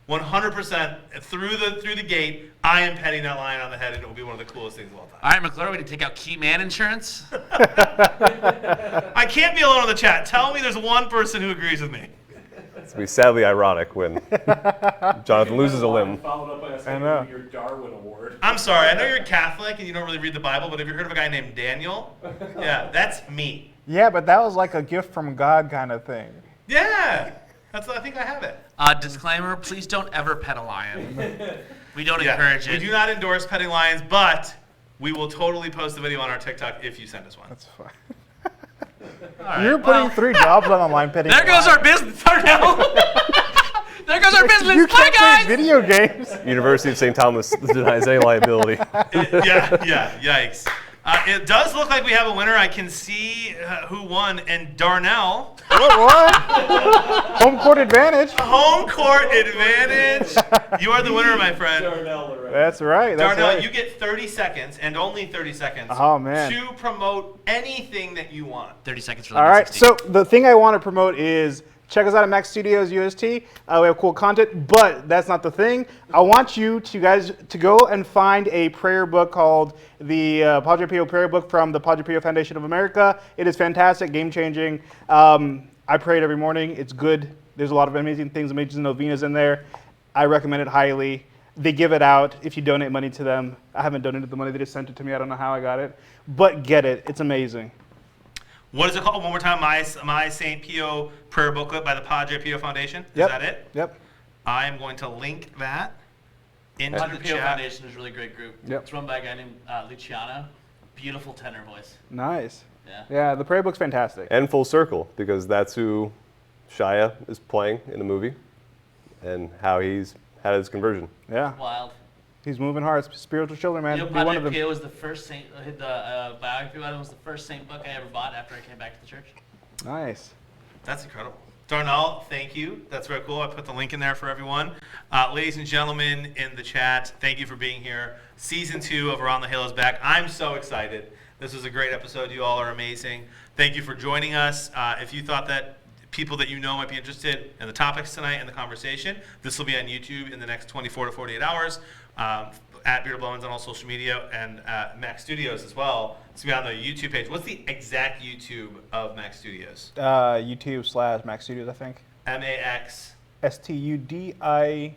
S2: 100% through the gate, I am petting that lion on the head, and it will be one of the coolest things of all time.
S3: All right, McClure, we need to take out key man insurance.
S2: I can't be alone in the chat. Tell me there's one person who agrees with me.
S4: It's be sadly ironic when Jonathan loses a limb.
S6: Followed up by a
S5: I know.
S6: your Darwin Award.
S2: I'm sorry, I know you're Catholic and you don't really read the Bible, but have you heard of a guy named Daniel? Yeah, that's me.
S5: Yeah, but that was a gift from God kind of thing.
S2: Yeah, I think I have it.
S3: Disclaimer, please don't ever pet a lion. We don't encourage
S2: We
S3: it.
S2: do not endorse petting lions, but we will totally post a video on our TikTok if you send us one.
S5: That's fine.
S3: All right,
S5: You're putting
S3: well,
S5: 3 jobs on the line pitting.
S3: there goes our business. Darnell. There goes our business.
S5: You
S3: Bye,
S5: can't play
S3: guys.
S5: video games.
S4: University of St. Thomas denies any liability.
S2: Yeah, yikes. It does look like we have a winner. I can see who won, and Darnell.
S5: What? Home court advantage.
S2: Home court advantage. You are the winner, my friend.
S6: Darnell Miller.
S5: That's right. That's
S2: Darnell,
S5: right.
S2: you get 30 seconds, and only 30 seconds,
S5: Oh, man.
S2: to promote anything that you want.
S3: 30 seconds for
S5: All right.
S3: 60.
S5: So the thing I want to promote is check us out at Mac Studios UST. We have cool content, but that's not the thing. I want you guys to go and find a prayer book called the Padre Pio Prayer Book from the Padre Pio Foundation of America. It is fantastic, game-changing. I pray it every morning. It's good. There's a lot of amazing things, amazing novenas in there. I recommend it highly. They give it out if you donate money to them. I haven't donated the money. They just sent it to me. I don't know how I got it. But get it. It's amazing.
S2: What is it called? One more time. My St. Pio prayer booklet by the Padre Pio Foundation. Is
S5: Yep.
S2: that it?
S5: Yep.
S2: I am going to link that into
S3: Padre
S2: the
S3: Pio
S2: chat.
S3: Foundation is a really great group.
S5: Yep.
S3: It's run by a guy named Luciano. Beautiful tenor voice.
S5: Nice.
S3: Yeah.
S5: Yeah, the prayer book's fantastic.
S4: And full circle, because that's who Shia is playing in the movie and how he's had his conversion.
S5: Yeah.
S3: Wild.
S5: He's moving hard. Spiritual children, man.
S3: You know,
S5: Be one of
S3: Padre
S5: them.
S3: Pio was the first saint. The biography about him was the first saint book I ever bought after I came back to the church.
S5: Nice.
S2: That's incredible. Darnell, thank you. That's very cool. I put the link in there for everyone. Ladies and gentlemen in the chat, thank you for being here. Season 2 of Around the Hill is back. I'm so excited. This was a great episode. You all are amazing. Thank you for joining us. If you thought that people that you know might be interested in the topics tonight and the conversation, this will be on YouTube in the next 24 to 48 hours. At Beard Blevins on all social media, and Mac Studios as well. It's going to be on the YouTube page. What's the exact YouTube of Mac Studios?
S5: YouTube/Mac Studios, I think.
S2: MAX.
S5: STUDIOS.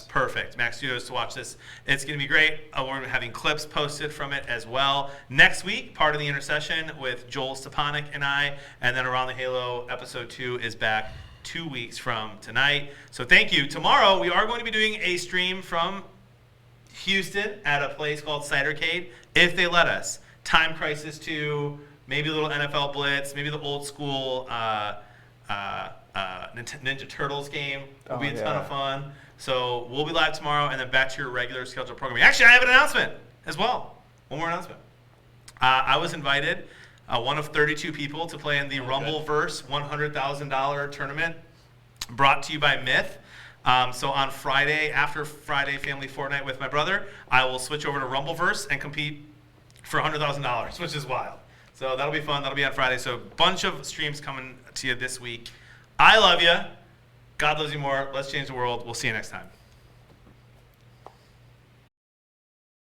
S2: Perfect. Mac Studios to watch this. It's going to be great. We're having clips posted from it as well. Next week, part of the intercession with Joel Stepanek and I, and then Around the Halo episode 2 is back 2 weeks from tonight. So thank you. Tomorrow, we are going to be doing a stream from Houston at a place called Cidercade, if they let us. Time Crisis 2, maybe a little NFL Blitz, maybe the old school Ninja Turtles game. Will be a ton of fun. So we'll be live tomorrow, and then back to your regular scheduled programming. Actually, I have an announcement as well. One more announcement. I was invited, one of 32 people, to play in the Rumbleverse $100,000 tournament brought to you by Myth. So on Friday, after Friday Family Fortnite with my brother, I will switch over to Rumbleverse and compete for $100,000, which is wild. So that'll be fun. That'll be on Friday. So a bunch of streams coming to you this week. I love you. God loves you more. Let's change the world. We'll see you next time.